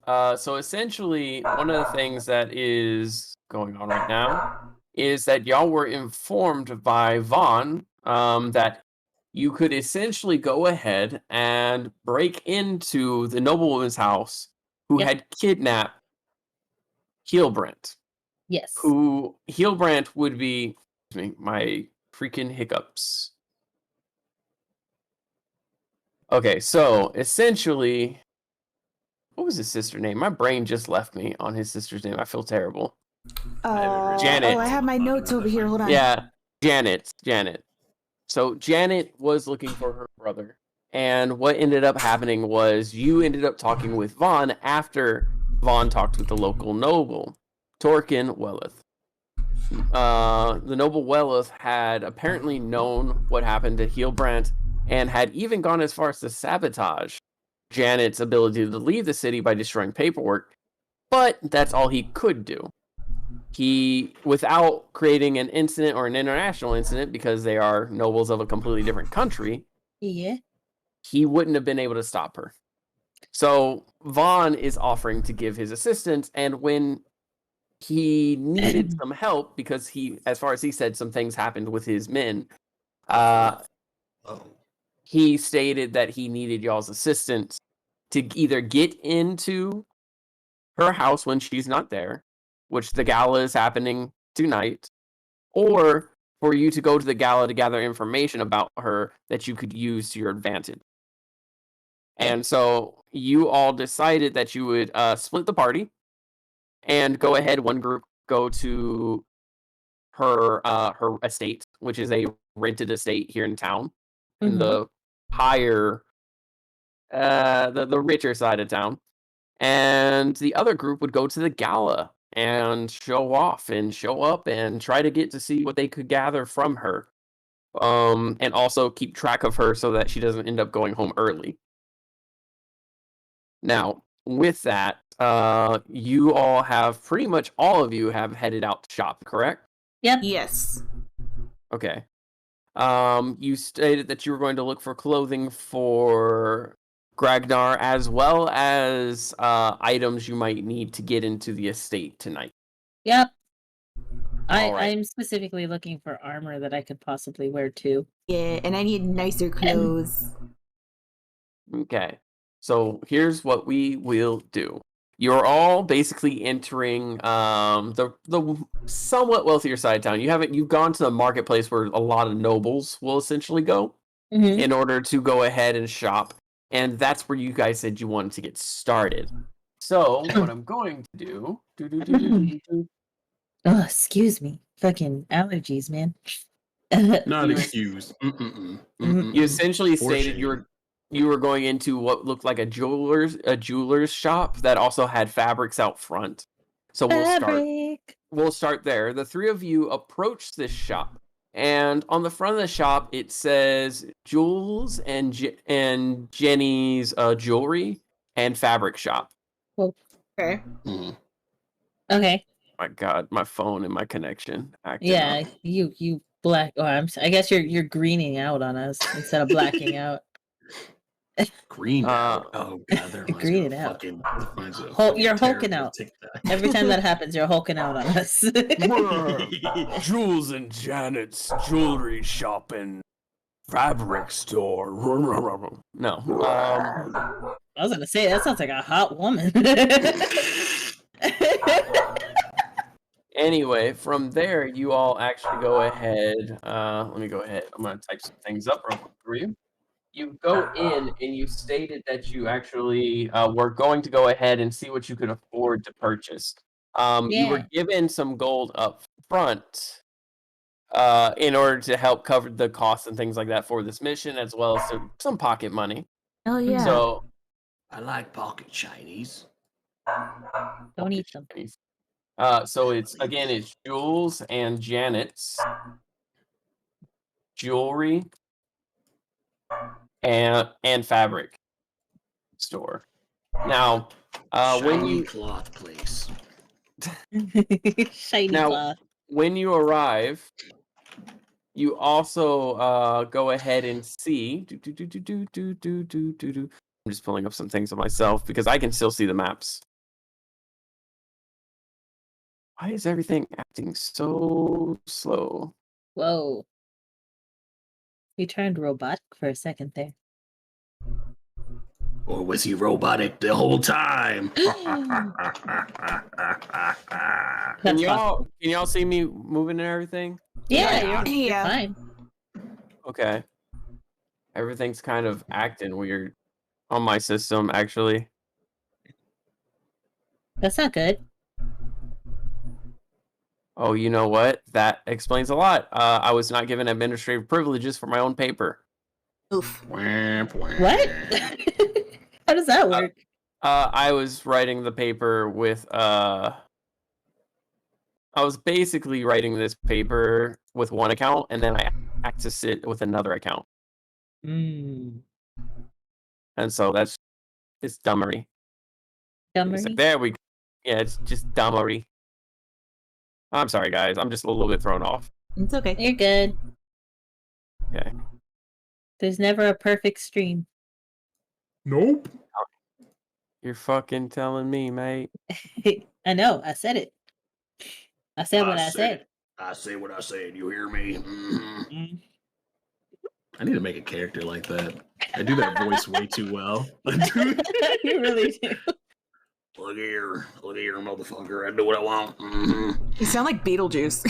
So essentially, one of the things that is going on right now is that y'all were informed by Vaughn that you could essentially go ahead and break into the noblewoman's house who Yep. had kidnapped Heelbrand. Yes. Who Heelbrand would be? Excuse me, my freaking hiccups. Okay, so essentially, what was his sister name? My brain just left me on his sister's name. I feel terrible. Janet. I have my notes over here. Hold on. Yeah, Janet. Janet. So Janet was looking for her brother, and what ended up happening was you ended up talking with Vaughn after Vaughn talked with the local noble, Torkin Welleth. The noble Welleth had apparently known what happened to Heelbrand and had even gone as far as to sabotage Janet's ability to leave the city by destroying paperwork, but that's all he could do. He, without creating an incident or an international incident, because they are nobles of a completely different country, Yeah. he wouldn't have been able to stop her. So Vaughn is offering to give his assistance, and when he needed some help, because he, as far as he said, some things happened with his men, he stated that he needed y'all's assistance to either get into her house when she's not there, which the gala is happening tonight, or for you to go to the gala to gather information about her that you could use to your advantage. And so you all decided that you would split the party and go ahead. One group go to her estate, which is a rented estate here in town, in the higher, the richer side of town. And the other group would go to the gala and show off and show up and try to get to see what they could gather from her. And also keep track of her so that she doesn't end up going home early. Now, with that, you all have pretty much all of you have headed out to shop, correct? Yep. Yes. Okay. You stated that you were going to look for clothing for Gragnar as well as items you might need to get into the estate tonight. Yep. All right. I'm specifically looking for armor that I could possibly wear too. Yeah, and I need nicer clothes. Okay. So here's what we will do. You're all basically entering the somewhat wealthier side of town. You've gone to the marketplace where a lot of nobles will essentially go in order to go ahead and shop. And that's where you guys said you wanted to get started. So what I'm going to do. Oh, excuse me. Fucking allergies, man. Not excused. You essentially stated you were going into what looked like a jeweler's shop that also had fabrics out front. So we'll start there. The three of you approach this shop, and on the front of the shop it says Jules and Jenny's jewelry and fabric shop. Okay. Okay. My God, my phone and my connection. Yeah, you black. Oh, I guess you're greening out on us instead of blacking out. Green out. Oh God, they're greening out. You're hulking out. Every time that happens, you're hulking out on us. Jules and Janet's jewelry shop and fabric store. No. I was gonna say that sounds like a hot woman. Anyway, from there, you all actually go ahead. Let me go ahead. I'm going to type some things up real quick for you. You go in and you stated that you actually were going to go ahead and see what you could afford to purchase. You were given some gold up front in order to help cover the costs and things like that for this mission, as well as some pocket money. Oh, yeah. So I like pocket Chinese. Don't eat them. So it's Jules and Janet's jewelry and fabric store. Now, when you cloth place. Shiny cloth. When you arrive, you also go ahead and see. I'm just pulling up some things on myself because I can still see the maps. Why is everything acting so slow? Whoa. You turned robotic for a second there. Or was he robotic the whole time? Can y'all see me moving and everything? Yeah, you're Yeah. fine. Okay. Everything's kind of acting weird on my system, actually. That's not good. Oh, you know what? That explains a lot. I was not given administrative privileges for my own paper. Oof. What? How does that work? I was writing the paper with I was basically writing this paper with one account, and then I access it with another account, Mm. and so it's dummery. It's like, Dummery? there we go. Yeah, it's just dummery. I'm sorry, guys. I'm just a little bit thrown off. It's okay. You're good. Okay. There's never a perfect stream. Nope. You're fucking telling me, mate. I know. I said it. I said what I said. I say what I say, and you hear me. Mhm. Mm. I need to make a character like that. I do that voice way too well. You really do. Look here, motherfucker. I do what I want. Mm-hmm. You sound like Beetlejuice.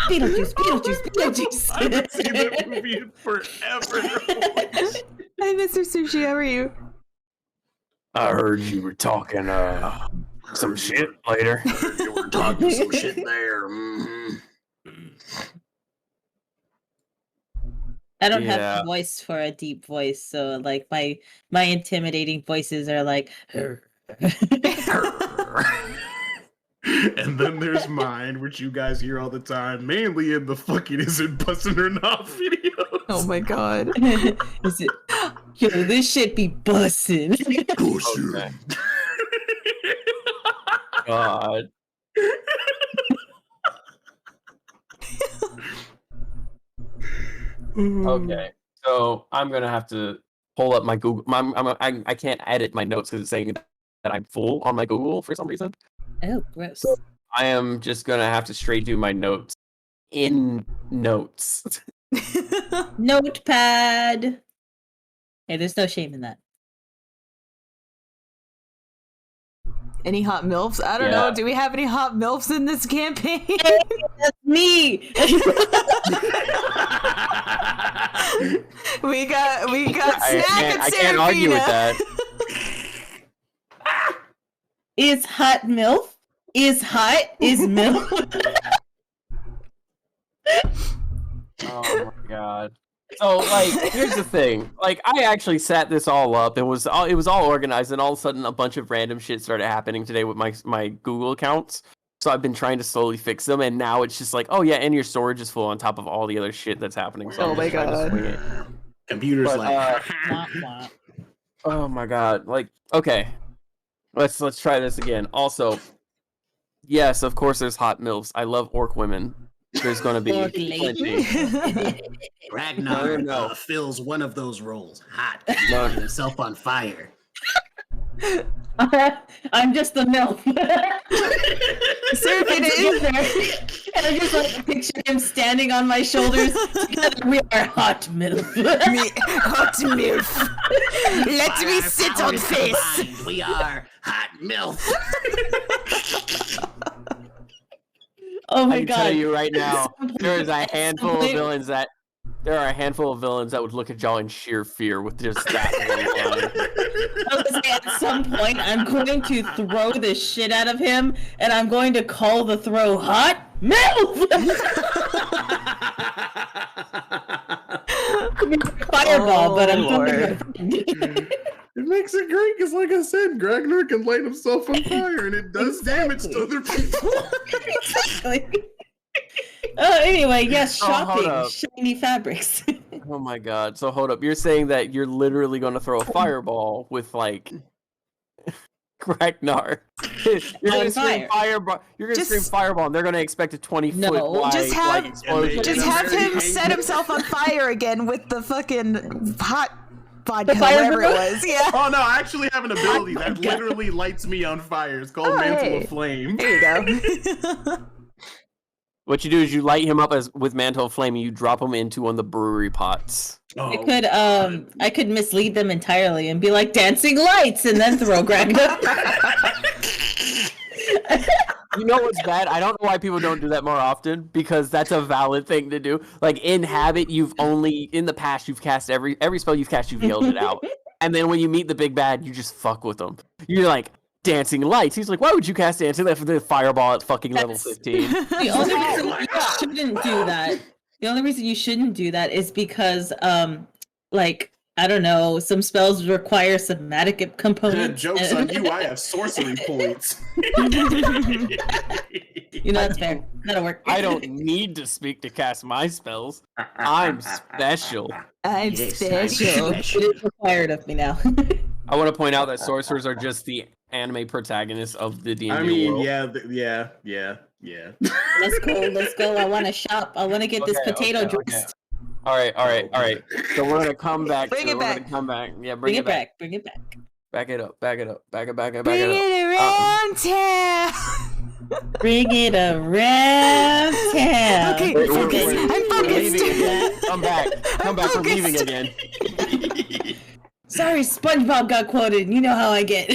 Beetlejuice. I haven't seen that movie in forever. Hi, Mr. Sushi. How are you? I heard you were talking some shit later. Heard you were talking some shit there. Mm-hmm. I don't have Yeah. the voice for a deep voice, so like my intimidating voices are like. And then there's mine, which you guys hear all the time, mainly in the fucking isn't busting or not videos. Oh my god. Is it? Yo, this shit be bussin'. Okay. God. Okay. So I'm gonna have to pull up my Google. I can't edit my notes because it's saying that I'm full on my Google for some reason. Oh, gross. I am just gonna have to straight do my notes in notes. Notepad. Hey, there's no shame in that. Any hot MILFs? I don't Yeah. know. Do we have any hot MILFs in this campaign? That's me. we got Snack and I can't argue with that. Is hot MILF? Is hot? Is MILF? Oh my god. So like, here's the thing. Like, I actually set this all up. It was all organized, and all of a sudden, a bunch of random shit started happening today with my Google accounts. So I've been trying to slowly fix them, and now it's just like, oh yeah, and your storage is full on top of all the other shit that's happening. So Oh I'm my just trying to God. swing it. Computer's But, like, Wah, wah. oh my god. Like, okay, let's try this again. Also, yes, of course, there's hot MILFs. I love orc women. There's gonna be Orc lady. plenty. Ragnar No. fills one of those roles. Hot. No. Lighting himself on fire. I'm just the MILF. Seriously, And I just like picture him standing on my shoulders. Together we are hot MILF. me, hot MILF. Let By me our sit on powers face. combined, we are hot MILF. Oh I my can god. tell you right now, there is a At some handful of point- villains that would look at y'all in sheer fear with just that one line. I was saying, at some point, I'm going to throw the shit out of him, and I'm going to call the throw hot MILF. Fireball, but I'm Lord. throwing It makes it great because, like I said, Ragnar can light himself on fire and it does damage to other people. Exactly. Anyway, yes, Oh, hold shopping, up. shiny fabrics. Oh my god. So hold up. You're saying that you're literally going to throw a fireball with like Ragnar. You're going to scream fire. fireball. You're going to scream Just- fireball and they're going to expect a 20-foot No, wide just have- like, explosion. Just Yeah, have very him angry. set himself on fire again with the fucking hot vodka, fire whatever it hose? was. Yeah. Oh no, I actually have an ability my that God. literally lights me on fire. It's called Oh, Mantle hey. of Flame. There you go. What you do is you light him up with Mantle of Flame and you drop him into one of the brewery pots. I could mislead them entirely and be like dancing lights and then throw Gragna. You know what's bad? I don't know why people don't do that more often, because that's a valid thing to do. Like in Habit, in the past you've cast every spell you've cast, you've yelled it out. And then when you meet the big bad, you just fuck with them. You're like, dancing lights. He's like, why would you cast dancing lights for the fireball at fucking level 15? The only reason you shouldn't do that. The only reason you shouldn't do that is because, like, I don't know, some spells require somatic components. Joke's on you, I have sorcery points. You know, that's fair. That'll work. I don't need to speak to cast my spells. I'm special. I'm special. It is required of me now. I want to point out that sorcerers are just the anime protagonists of the D&D I mean, world. yeah. Let's go. I want to shop. I want to get this potato dressed. All right. So we're gonna come back. Bring it back. Yeah, Bring it back. Back it up. Bring it it up. around town. Bring it around town. Okay, We're focus. I'm focused. leaving again. Come back. We're leaving Focused. again. Sorry, SpongeBob got quoted. You know how I get.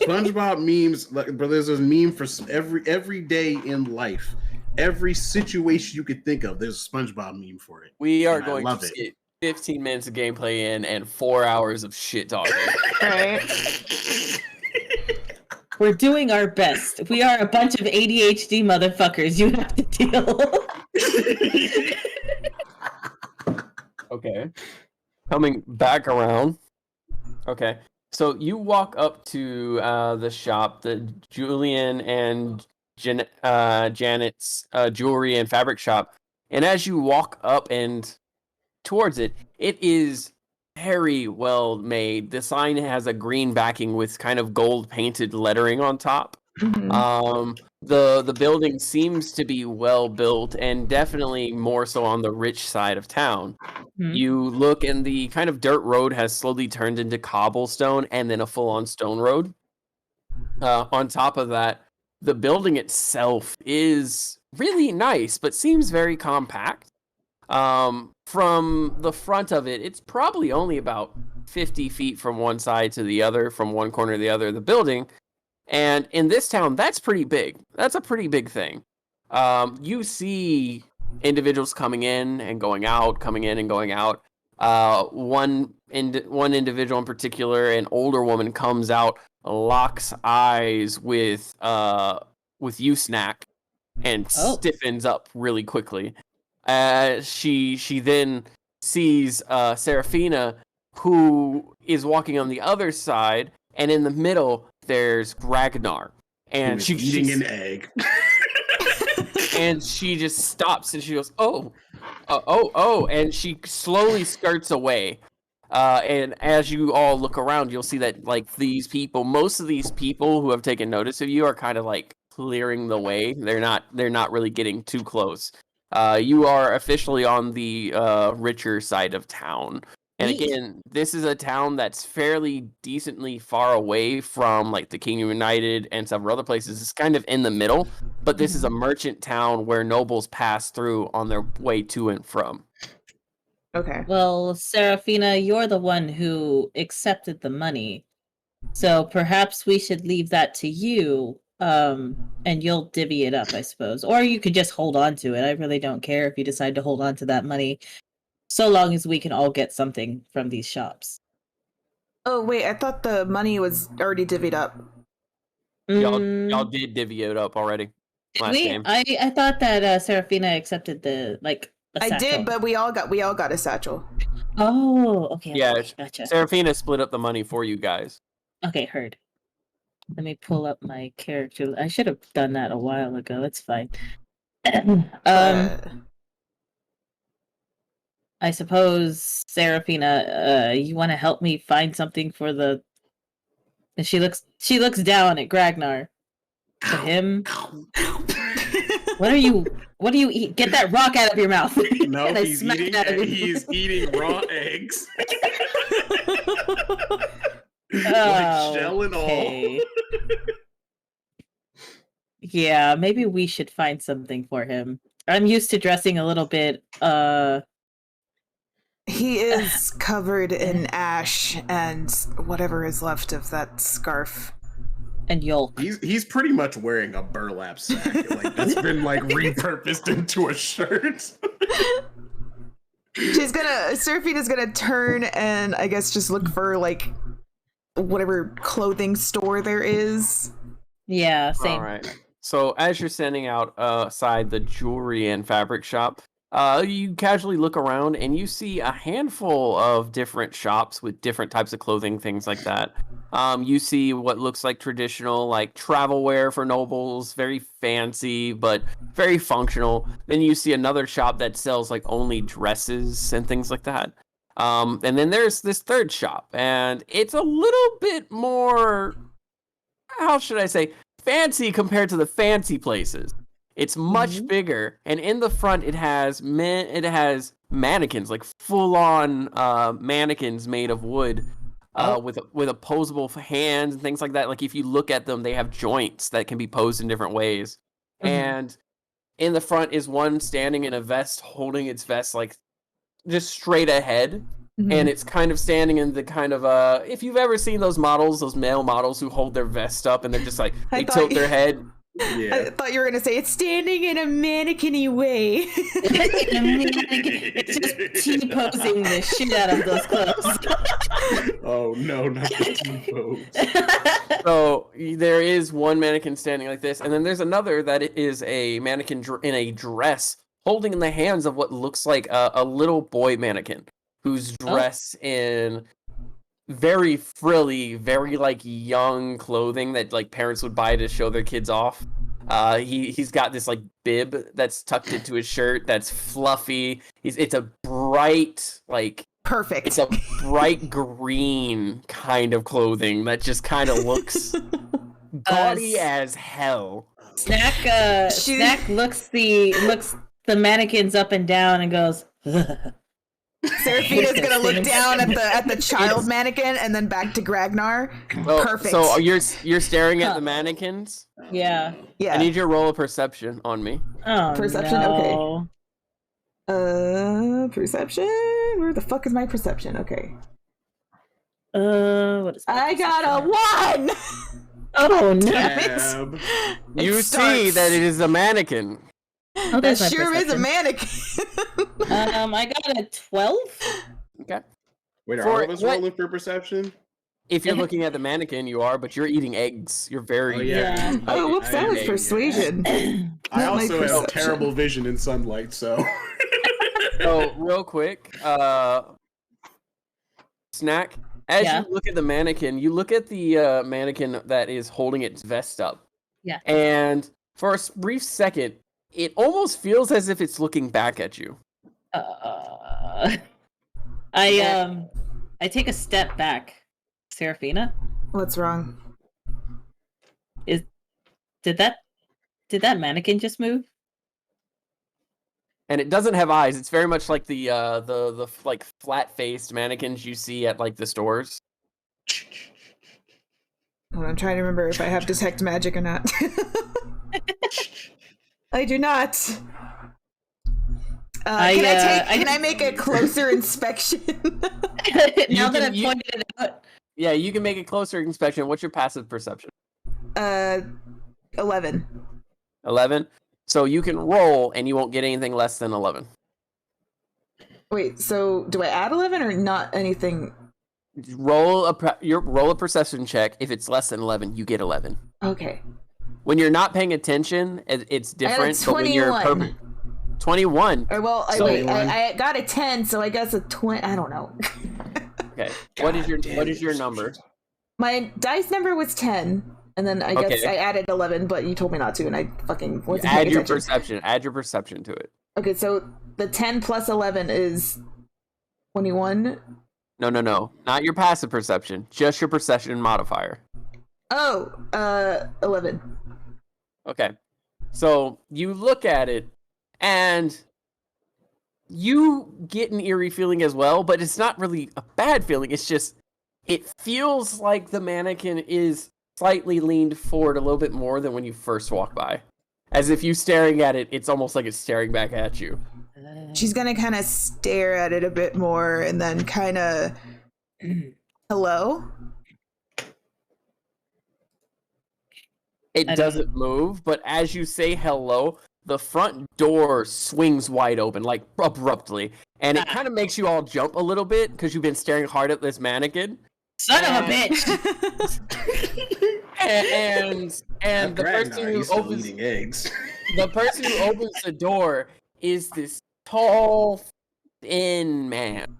SpongeBob memes, like, bro, there's a meme for every day in life. Every situation you could think of, there's a SpongeBob meme for it. We are And I going love to it. get 15 minutes of gameplay in and 4 hours of shit talking. Right. We're doing our best. We are a bunch of ADHD motherfuckers. You have to deal. Okay. Coming back around. Okay. So you walk up to the shop, the Julian and Janet's jewelry and fabric shop. And as you walk up and towards it, it is very well made. The sign has a green backing with kind of gold painted lettering on top. Mhm. The building seems to be well built and definitely more so on the rich side of town. Hmm. You look and the kind of dirt road has slowly turned into cobblestone and then a full-on stone road. On top of that, the building itself is really nice, but seems very compact. From the front of it, it's probably only about 50 feet from one side to the other, from one corner to the other of the building. And in this town, that's pretty big. That's a pretty big thing. You see individuals coming in and going out, coming in and going out. One individual in particular, an older woman, comes out, locks eyes with you, Snack, and stiffens up really quickly. She then sees Seraphina, who is walking on the other side, and in the middle there's Ragnar, and she's eating an egg. and she just stops and she goes, oh, and she slowly skirts away. And as you all look around, you'll see that like most of these people who have taken notice of you are kind of like clearing the way. They're not really getting too close. You are officially on the richer side of town. And Neat. again, this is a town that's fairly decently far away from like the Kingdom United and several other places. It's kind of in the middle, but this is a merchant town where nobles pass through on their way to and from. Okay. Well, Seraphina, you're the one who accepted the money. So perhaps we should leave that to you, and you'll divvy it up, I suppose. Or you could just hold on to it. I really don't care if you decide to hold on to that money, so long as we can all get something from these shops. Oh wait, I thought the money was already divvied up. Y'all did divvy it up already last game. I thought that Seraphina accepted the I satchel. did, but we all got a satchel. Oh, okay. Yeah, okay, gotcha. Seraphina split up the money for you guys. Okay, heard. Let me pull up my character. I should have done that a while ago. It's fine. I suppose, Seraphina, you want to help me find something for the... And she looks down at Gragnar. For him? What do you eat? Get that rock out of your mouth. No, And I he's smack it eating. out of your He's eating raw eggs, Oh, shell and okay. Yeah, maybe we should find something for him. I'm used to dressing a little bit He is covered in ash and whatever is left of that scarf. and yolk. He's pretty much wearing a burlap sack, like that's been like repurposed into a shirt. Seraphina's gonna turn and I guess just look for like whatever clothing store there is. Yeah, same. All right. So as you're standing outside the jewelry and fabric shop, you casually look around and you see a handful of different shops with different types of clothing, things like that. You see what looks like traditional, like travel wear for nobles, very fancy but very functional. Then you see another shop that sells like only dresses and things like that. And then there's this third shop, and it's a little bit more, how should I say, fancy compared to the fancy places. It's much bigger, and in the front it has mannequins, like full-on mannequins made of wood, with opposable hands and things like that. Like if you look at them, they have joints that can be posed in different ways. And in the front is one standing in a vest, holding its vest like just straight ahead. And it's kind of standing in the kind of if you've ever seen those models, those male models who hold their vest up and they're just like they tilt their head. Yeah. I thought you were gonna say it's standing in a mannequin-y way. It's just T-posing the shit out of those clothes. Oh no, not the T-pose. So there is one mannequin standing like this, and then there's another that is a mannequin in a dress holding in the hands of what looks like a little boy mannequin who's dressed in very frilly, very like young clothing that like parents would buy to show their kids off. He's got this like bib that's tucked into his shirt that's fluffy. It's a bright like Perfect. it's a bright green kind of clothing that just kind of looks gaudy as hell. Snack looks the mannequins up and down and goes. Seraphina's gonna look down at the child mannequin and then back to Gragnar. Well, Perfect. So you're staring at the mannequins? Yeah. Yeah. I need you to roll a perception on me. Oh, Perception? no. Perception? Where the fuck is my perception? Okay. What is I got a 1! Oh no. Damn it. Tab. You see starts. that it is a mannequin. Oh, That there's my sure is a perception. mannequin. I got a 12. Okay. Wait, are For all of us what- rolling for perception? If you're looking at the mannequin, you are, but you're eating eggs. You're very Oh yeah. Yeah. Oh, whoops, that was persuasion. I Not my also have perception. terrible vision in sunlight, so. So real quick, Snack. As Yeah. you look at the mannequin, you look at the mannequin that is holding its vest up. Yeah. And for a brief second, it almost feels as if it's looking back at you. I take a step back. Seraphina, What's wrong? did that mannequin just move? And it doesn't have eyes. It's very much like the like flat-faced mannequins you see at like the stores. Hold on, I'm trying to remember if I have detect magic or not. I do not. Can I make a closer inspection? Now that I've you- pointed it out. Yeah, you can make a closer inspection. What's your passive perception? 11. 11. So you can roll, and you won't get anything less than 11. Wait, so do I add 11 or not anything? Roll a perception check. If it's less than 11, you get 11. Okay. When you're not paying attention, it's different. But when you're 21. 21. Or well, So- I got a 10, so I guess a 20. I don't know. Okay. What is your number? My dice number was 10, and then I guess Okay. I added 11, but you told me not to, and I fucking wasn't Add paying your attention. perception. Add your perception to it. Okay, so the 10 plus 11 is 21. No. Not your passive perception. Just your perception modifier. Oh, 11. Okay. So you look at it, and you get an eerie feeling as well, but it's not really a bad feeling. It's just, it feels like the mannequin is slightly leaned forward a little bit more than when you first walk by. As if you staring at it, it's almost like it's staring back at you. She's gonna kind of stare at it a bit more and then kind of, hello? It doesn't move, but as you say hello, the front door swings wide open, like abruptly, and it kind of makes you all jump a little bit because you've been staring hard at this mannequin. Son of a bitch! And the person who opens eating eggs. the person who opens the door is this tall, thin man,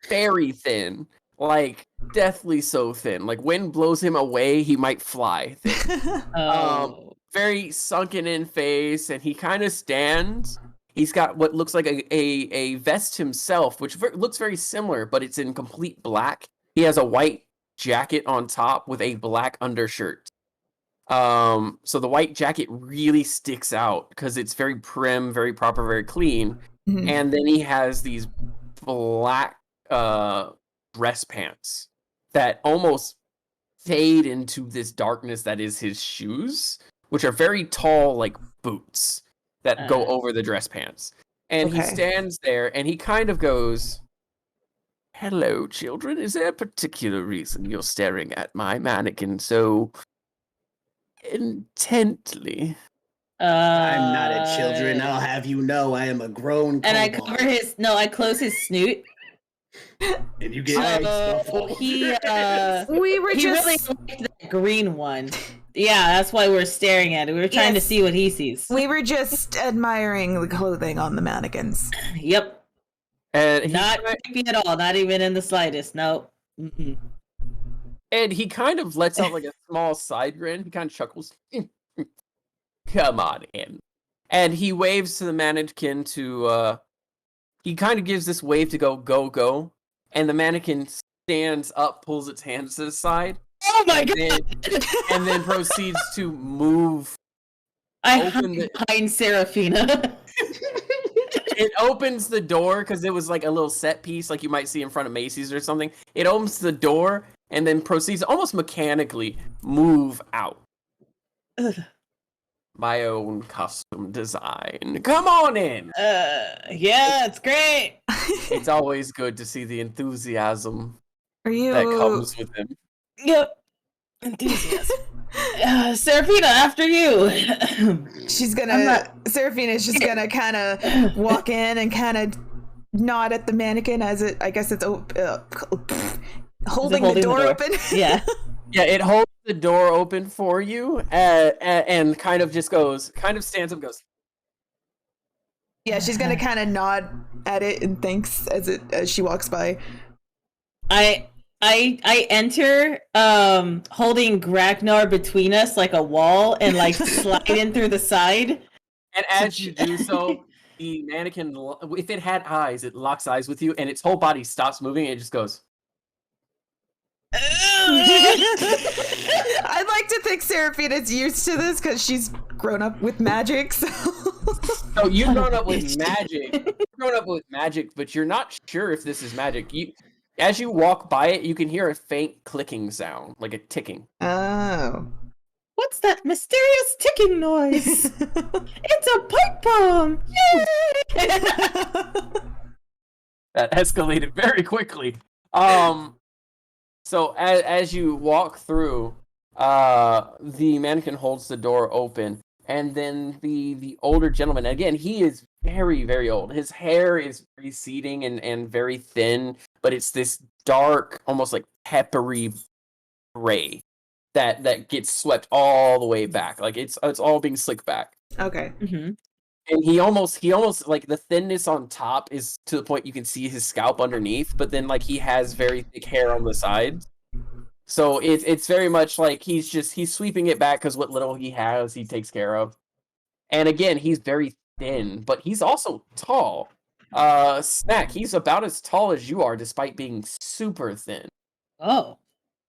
very thin, like deathly so thin. Like wind blows him away, he might fly. Thin. Oh. Very sunken in face, and he kind of stands. He's got what looks like a vest himself, which looks very similar, but it's in complete black. He has a white jacket on top with a black undershirt. So the white jacket really sticks out because it's very prim, very proper, very clean. Mhm. And then he has these black dress pants that almost fade into this darkness that is his shoes, which are very tall, like boots that go over the dress pants. And he Okay. stands there and he kind of goes, "Hello, children. Is there a particular reason you're staring at my mannequin so intently?" I'm not a children. I'll have you know I am a grown And I kobold. cover his. No, I close his snoot. And you get egg stuff So all he over We were he just really liked that green one. Yeah, that's why we're staring at it. We were trying to Yes. see what he sees. we were just admiring the clothing on the mannequins. Yep. And he Not creepy at all. Not even in the slightest. No. Mm-mm. And he kind of lets out like a small side grin. He kind of chuckles. Come on in. And he waves to the mannequin to, he kind of gives this wave to go, go, go. And the mannequin stands up, pulls its hands to the side, Oh my and god! then, and then proceeds to move. I open hide the- behind Seraphina. It opens the door because it was like a little set piece, like you might see in front of Macy's or something. It opens the door and then proceeds almost mechanically move out. Ugh. My own custom design. Come on in. Yeah, it's great. It's always good to see the enthusiasm Are you? that comes with him. Yep. Enthusiasm. Seraphina, after you. She's I'm gonna. not- Seraphina's just gonna kind of walk in and kind of nod at the mannequin as it. I guess it's holding the door open. Yeah. Yeah, it holds the door open for you and kind of just goes, kind of stands up and goes, Yeah, she's gonna kind of nod at it and thanks as she walks by. I enter holding Gragnar between us like a wall and like slide in through the side. and as you do so, the mannequin, if it had eyes, it locks eyes with you and its whole body stops moving and it just goes. I'd like to think Seraphina's used to this because she's grown up with magic. So. So you've grown up with magic. You've grown up with magic, but you're not sure if this is magic. As you walk by it, you can hear a faint clicking sound, like a ticking. Oh. What's that mysterious ticking noise? It's a pipe bomb! Yay! That escalated very quickly. So as you walk through, the mannequin holds the door open, and then the older gentleman, again, he is very, very old. His hair is receding and very thin, but it's this dark, almost like peppery gray that gets swept all the way back. Like it's all being slicked back. Okay. Mm-hmm. And he almost like the thinness on top is to the point you can see his scalp underneath, but then like he has very thick hair on the sides. So it's very much like he's sweeping it back because what little he has he takes care of. And again, he's very thin, but he's also tall. Snack, he's about as tall as you are despite being super thin. Oh.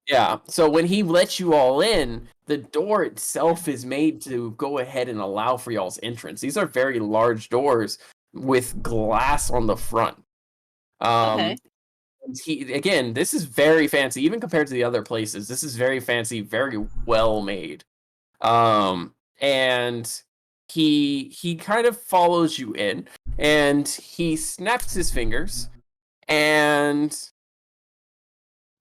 Yeah. So when he lets you all in, the door itself is made to go ahead and allow for y'all's entrance. These are very large doors with glass on the front. Okay. Again, this is very fancy, even compared to the other places. This is very fancy, very well made. And he kind of follows you in, and he snaps his fingers, and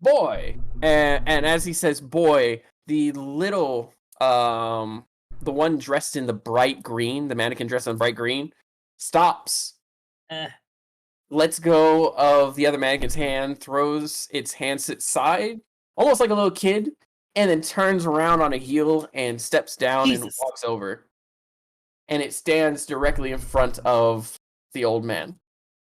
boy, and as he says boy, the little the one dressed in the bright green, the mannequin dressed in bright green, stops, Eh. lets go of the other mannequin's hand, throws its hands to its side, almost like a little kid, and then turns around on a heel and steps down and Jesus. walks over. And it stands directly in front of the old man.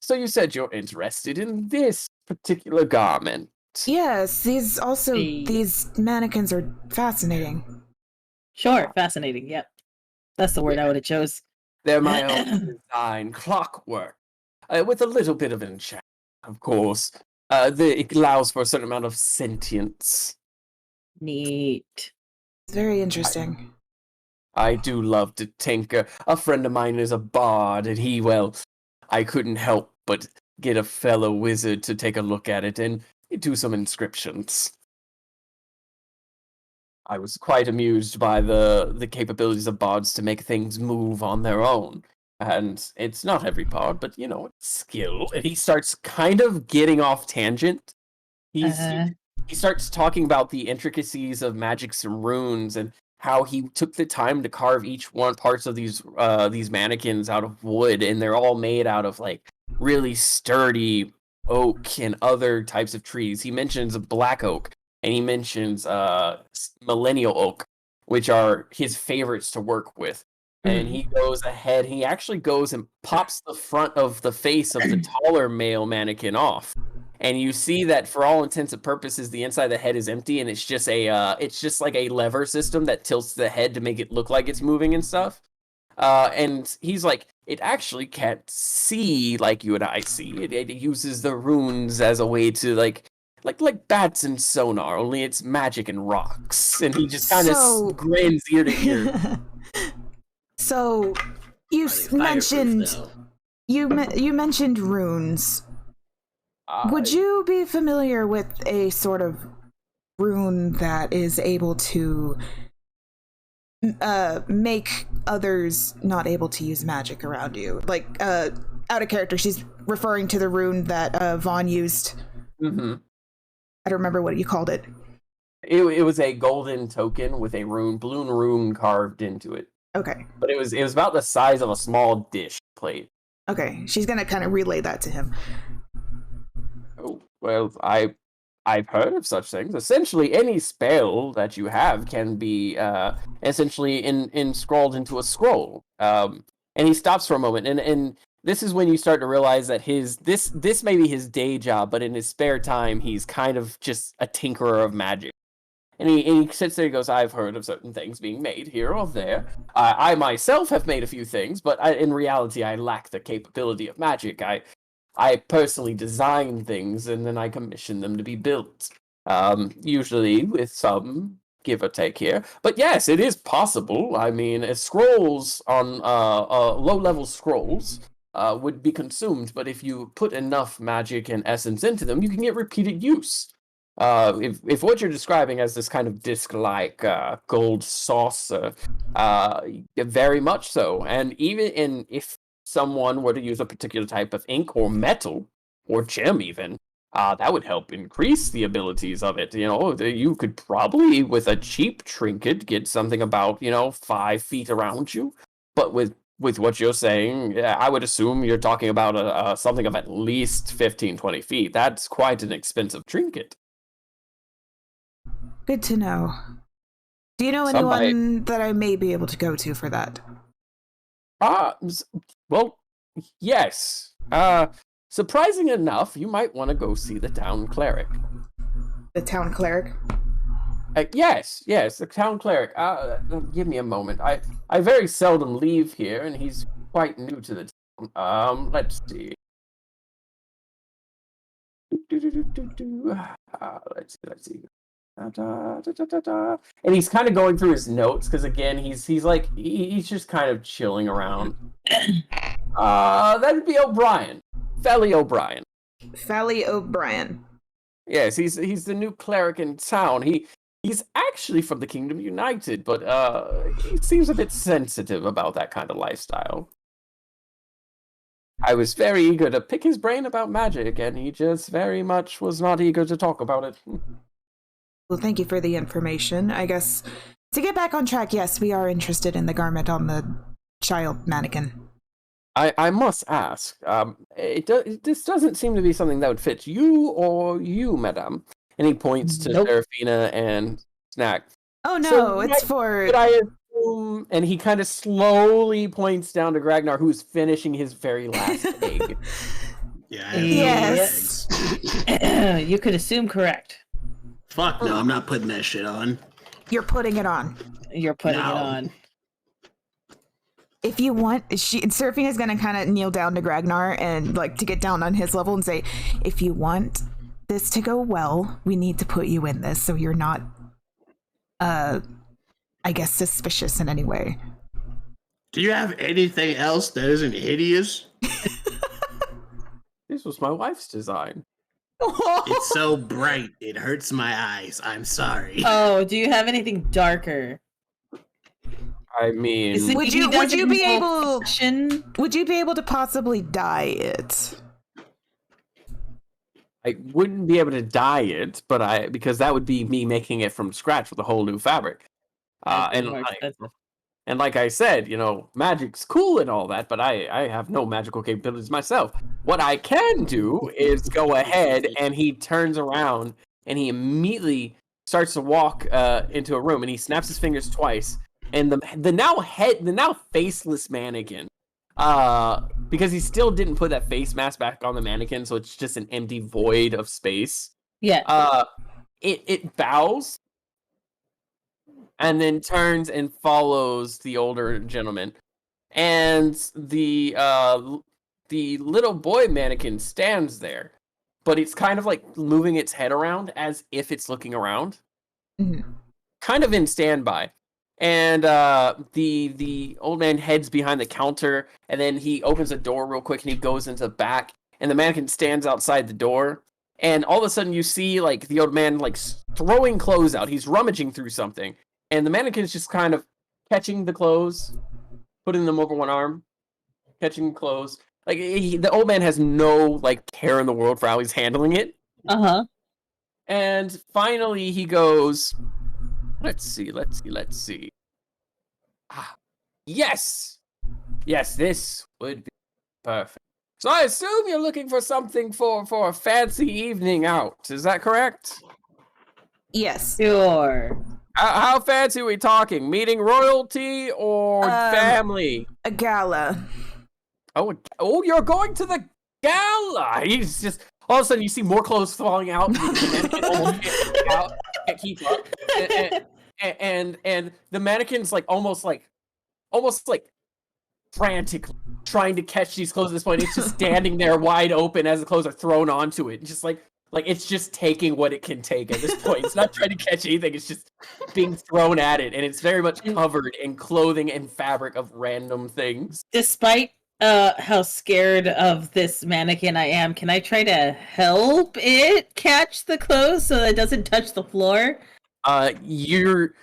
So you said you're interested in this particular garment. Yes, The- these mannequins are fascinating. Sure, fascinating. Yep, that's the word I would have chose. They're my own design, clockwork, with a little bit of enchantment, of course. It allows for a certain amount of sentience. Neat. It's very interesting. I do love to tinker. A friend of mine is a bard, and well, I couldn't help but get a fellow wizard to take a look at it and do some inscriptions. I was quite amused by the capabilities of bards to make things move on their own. And it's not every bard, but it's skill. And he starts kind of getting off tangent. He starts talking about the intricacies of magics and runes, and how he took the time to carve each one parts of these mannequins out of wood, and they're all made out of like really sturdy oak and other types of trees. He mentions black oak, and he mentions millennial oak, which are his favorites to work with. And he goes ahead, he actually goes and pops the front of the face of the taller male mannequin off. And you see that for all intents and purposes, the inside of the head is empty, and it's just like a lever system that tilts the head to make it look like it's moving and stuff. And he's like, it actually can't see like you and I see. It uses the runes as a way to like bats and sonar, only it's magic and rocks. And he just kind of grins ear to ear. So you mentioned you mentioned runes. Would you be familiar with a sort of rune that is able to make others not able to use magic around you? Like, out of character, she's referring to the rune that Vaughn used. Mm-hmm. I don't remember what you called it. It was a golden token with a balloon rune carved into it. Okay. But it was about the size of a small dish plate. Okay, she's gonna kind of relay that to him. Oh, well, I've heard of such things. Essentially, any spell that you have can be essentially scrawled into a scroll. And he stops for a moment, and this is when you start to realize that this may be his day job, but in his spare time, he's kind of just a tinkerer of magic. And he sits there and goes, I've heard of certain things being made here or there. I myself have made a few things, but in reality, I lack the capability of magic. I personally design things, and then I commission them to be built. Usually with some give or take here. But yes, it is possible. I mean, scrolls on low-level scrolls would be consumed, but if you put enough magic and essence into them, you can get repeated use. If what you're describing as this kind of disc-like gold saucer, very much so. And even if someone were to use a particular type of ink or metal or gem even, that would help increase the abilities of it. You could probably, with a cheap trinket, get something about 5 feet around you. But with what you're saying, I would assume you're talking about something of at least 15, 20 feet. That's quite an expensive trinket. Good to know. Do you know anyone that I may be able to go to for that? Well, yes. Surprising enough, you might want to go see the town cleric. The town cleric? Yes, the town cleric. Give me a moment. I very seldom leave here, and he's quite new to the town. Let's see. Let's see. And he's kind of going through his notes because again, he's just kind of chilling around. That'd be O'Brien, Felly O'Brien. Felly O'Brien. Yes, he's the new cleric in town. He's actually from the Kingdom United, but he seems a bit sensitive about that kind of lifestyle. I was very eager to pick his brain about magic, and he just very much was not eager to talk about it. Well, thank you for the information. I guess to get back on track, yes, we are interested in the garment on the child mannequin. I must ask, this doesn't seem to be something that would fit you or you, madame. And he points to Serafina and Snack. Oh no, So, it's for... Could I assume... And he kind of slowly points down to Gragnar, who's finishing his very last egg. Yeah. I have Yes. eggs. You could assume correct. Fuck no, I'm not putting that shit on. You're putting it on. You're putting No. it on. If you want, Serafina's gonna kind of kneel down to Gragnar and like to get down on his level and say, if you want this to go well, we need to put you in this so you're not, I guess, suspicious in any way. Do you have anything else that isn't hideous? This was my wife's design. It's so bright, it hurts my eyes. I'm sorry. Oh, do you have anything darker? I mean, Is it- Would he you doesn't be know able fashion? would you be able to possibly dye it? I wouldn't be able to dye it, but because that would be me making it from scratch with a whole new fabric. That'd And be more like, expensive. and like I said, magic's cool and all that, but I have no magical capabilities myself. What I can do is go ahead, and he turns around and he immediately starts to walk into a room, and he snaps his fingers twice, and the now faceless mannequin, because he still didn't put that face mask back on the mannequin, so it's just an empty void of space. Yeah. It bows and then turns and follows the older gentleman, and the little boy mannequin stands there, but it's kind of like moving its head around as if it's looking around, kind of in standby. And the old man heads behind the counter, and then he opens a door real quick and he goes into the back, and the mannequin stands outside the door, and all of a sudden you see like the old man like throwing clothes out. He's rummaging through something, and the mannequin's just kind of catching the clothes, putting them over one arm, catching clothes. Like the old man has no like care in the world for how he's handling it. Uh-huh. And finally he goes, Let's see. Yes, this would be perfect. So I assume you're looking for something for a fancy evening out. Is that correct? Yes. Sure. How fancy are we talking? Meeting royalty or family? A gala. Oh, you're going to the gala. He's just all of a sudden you see more clothes falling out. The mannequin almost can't keep up. And the mannequin's like almost like frantically trying to catch these clothes at this point. It's just standing there wide open as the clothes are thrown onto it. Just like it's just taking what it can take at this point. It's not trying to catch anything. It's just being thrown at it, and it's very much covered in clothing and fabric of random things. Despite how scared of this mannequin I am, can I try to help it catch the clothes so that it doesn't touch the floor? You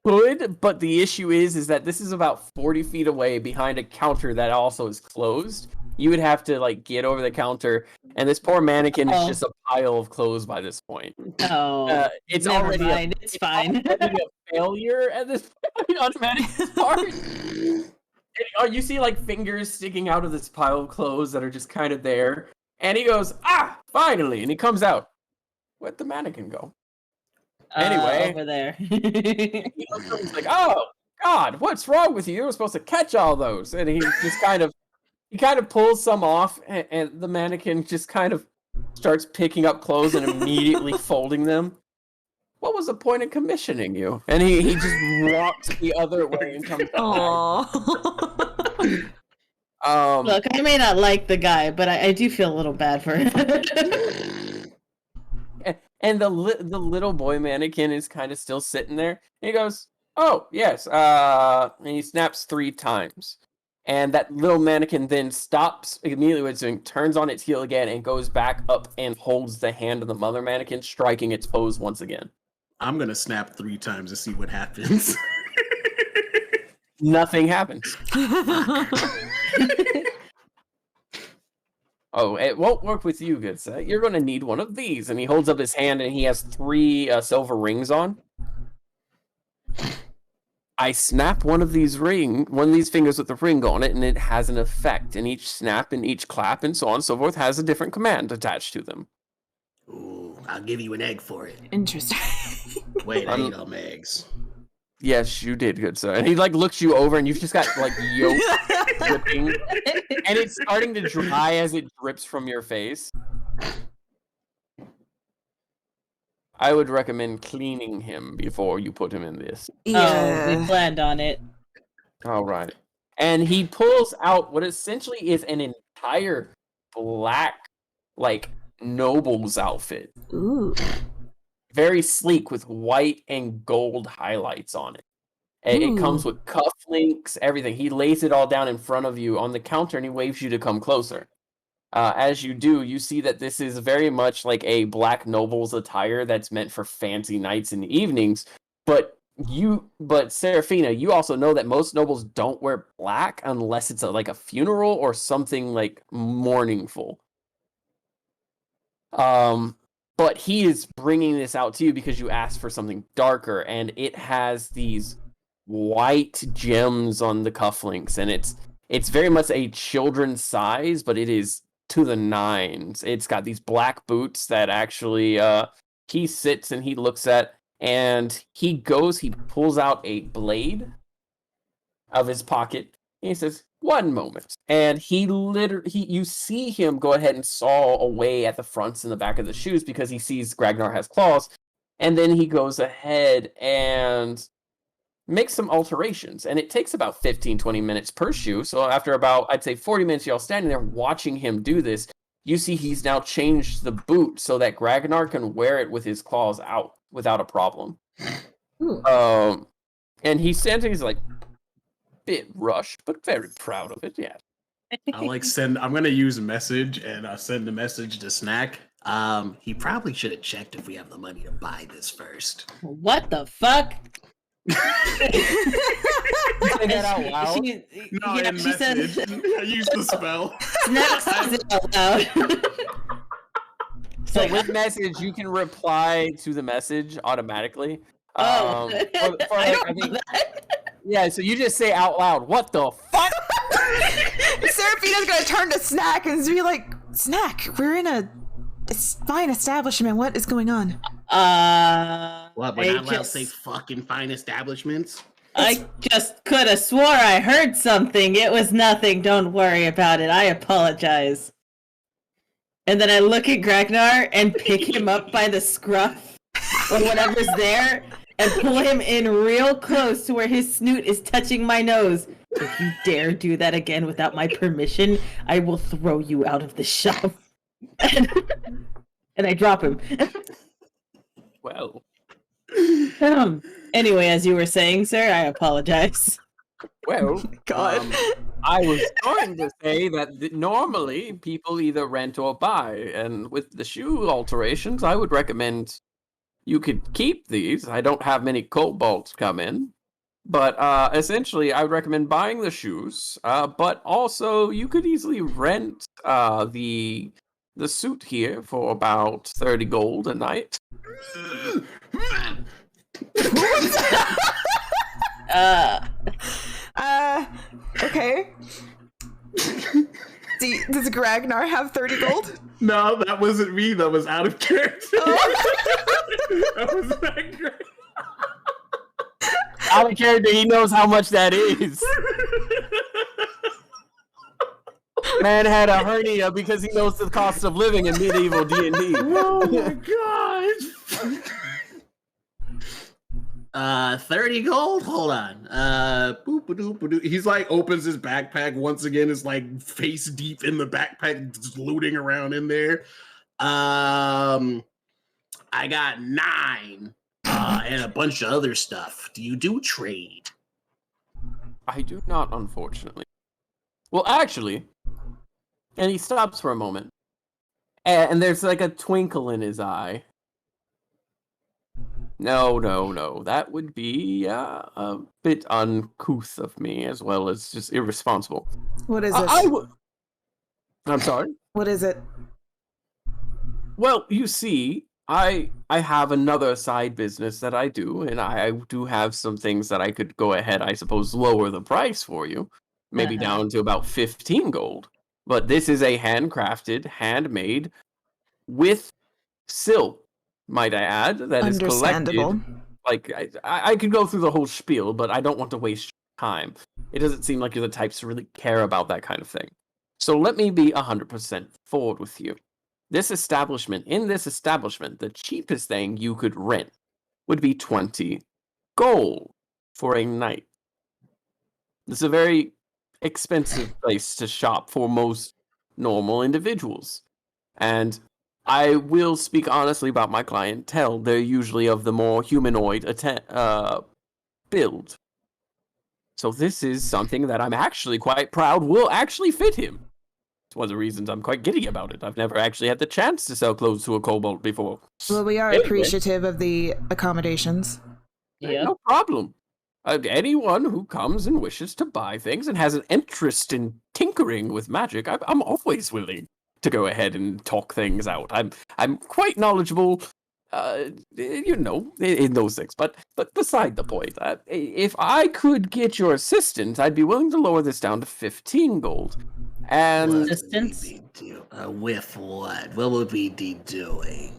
could, but the issue is that this is about 40 feet away behind a counter that also is closed. You would have to like get over the counter, and this poor mannequin is just a pile of clothes by this point. Oh, It's never already mind. It's fine. already a failure at this point on mannequin's part. And, you see like fingers sticking out of this pile of clothes that are just kind of there, and he goes, finally, and he comes out. Where'd the mannequin go? Anyway, over there. He's like, oh God, what's wrong with you? You were supposed to catch all those. And he just kind of pulls some off, and the mannequin just kind of starts picking up clothes and immediately folding them. What was the point of commissioning you? And he just walks the other way and comes back. Look, I may not like the guy, but I do feel a little bad for him. And the little boy mannequin is kind of still sitting there. And he goes, "Oh yes," and he snaps 3 times. And that little mannequin then stops immediately what it's doing, turns on its heel again, and goes back up and holds the hand of the mother mannequin, striking its pose once again. I'm gonna snap 3 times to see what happens. Nothing happens. Oh, it won't work with you, good sir. You're going to need one of these. And he holds up his hand, and he has 3 silver rings on. I snap one of these fingers with the ring on it, and it has an effect. And each snap and each clap and so on and so forth has a different command attached to them. Ooh, I'll give you an egg for it. Interesting. Wait, I ate all my eggs. Yes, you did, good sir. And he like looks you over, and you've just got like yolk dripping, and it's starting to dry as it drips from your face. I would recommend cleaning him before you put him in this. Oh, we planned on it. All right. And he pulls out what essentially is an entire black, like, noble's outfit. Ooh. Very sleek with white and gold highlights on it. And it comes with cufflinks, everything. He lays it all down in front of you on the counter, and he waves you to come closer. As you do, you see that this is very much like a black noble's attire that's meant for fancy nights and evenings. But Seraphina, you also know that most nobles don't wear black unless it's like a funeral or something like mourningful. But he is bringing this out to you because you asked for something darker, and it has these white gems on the cufflinks, and it's very much a children's size, but it is to the nines. It's got these black boots that actually he sits and he looks at, and he pulls out a blade of his pocket, and he says, "1 moment." And you see him go ahead and saw away at the fronts and the back of the shoes because he sees Gragnar has claws, and then he goes ahead and makes some alterations, and it takes about 15-20 minutes per shoe. So after about, I'd say 40 minutes, y'all standing there watching him do this, you see he's now changed the boot so that Gragnar can wear it with his claws out without a problem. And he stands there, he's like, bit rushed, but very proud of it, yeah. I'm gonna use a message and send a message to Snack. He probably should have checked if we have the money to buy this first. What the fuck? Say that out loud. She said, I used the spell. Snack says it out loud. So with message, you can reply to the message automatically. Oh, I don't know that. Yeah, so you just say out loud, "What the fuck?" Seraphina's gonna turn to Snack and be like, "Snack, we're in a fine establishment. What is going on?" What, we're not allowed to say fucking fine establishments? I just could have swore I heard something. It was nothing. Don't worry about it. I apologize. And then I look at Gragnar and pick him up by the scruff or whatever's there and pull him in real close to where his snoot is touching my nose. If you dare do that again without my permission, I will throw you out of the shop. And I drop him. Well. Anyway, as you were saying, sir, I apologize. Well, God. I was going to say that normally people either rent or buy, and with the shoe alterations, I would recommend you could keep these. I don't have many kobolds come in, but essentially, I would recommend buying the shoes. But also, you could easily rent the suit here for about 30 gold a night. Okay. Does Gragnar have 30 gold? No, that wasn't me. That was out of character. That was not great. Out of character, he knows how much that is. Man had a hernia because he knows the cost of living in medieval D&D. Oh my god! 30 gold? Hold on. Boop-a-doop-a-doop. He's like opens his backpack once again, is like face deep in the backpack, just looting around in there. I got 9 and a bunch of other stuff. Do you do trade? I do not, unfortunately. Well, actually, and he stops for a moment, and there's like a twinkle in his eye. No, that would be a bit uncouth of me, as well as just irresponsible. What is I'm sorry? What is it? Well, you see, I have another side business that I do, and I do have some things that I could go ahead, I suppose, lower the price for you. Maybe down to about 15 gold. But this is a handcrafted, handmade, with silk, might I add, that is Understandable. collected. Like, I could go through the whole spiel, but I don't want to waste time. It doesn't seem like you're the types to really care about that kind of thing. So let me be 100% forward with you. In this establishment, the cheapest thing you could rent would be 20 gold for a night. It's a very expensive place to shop for most normal individuals. And I will speak honestly about my clientele. They're usually of the more humanoid build. So this is something that I'm actually quite proud will actually fit him. It's one of the reasons I'm quite giddy about it. I've never actually had the chance to sell clothes to a kobold before. Well, we are Anyway. appreciative of the accommodations. Yeah. No problem. Anyone who comes and wishes to buy things and has an interest in tinkering with magic, I'm always willing to go ahead and talk things out. I'm quite knowledgeable, in those things. But beside the point, if I could get your assistance, I'd be willing to lower this down to 15 gold. And Assistance? With what? What would we be doing?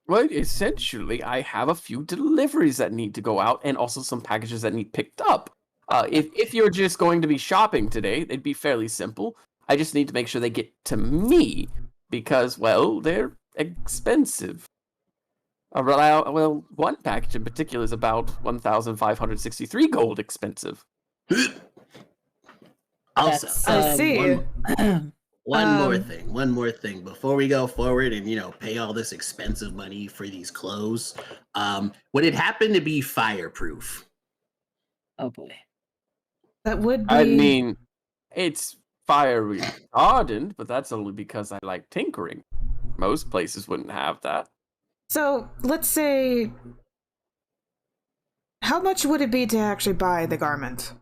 well, essentially, I have a few deliveries that need to go out, and also some packages that need picked up. If you're just going to be shopping today, it'd be fairly simple. I just need to make sure they get to me, because, well, they're expensive. Well, one package in particular is about 1,563 gold expensive. Also, That's, I see. one more thing before we go forward and pay all this expensive money for these clothes. Would it happen to be fireproof? Oh boy. That would be. I mean, it's fire retardant, but that's only because I like tinkering. Most places wouldn't have that. So let's say, how much would it be to actually buy the garment?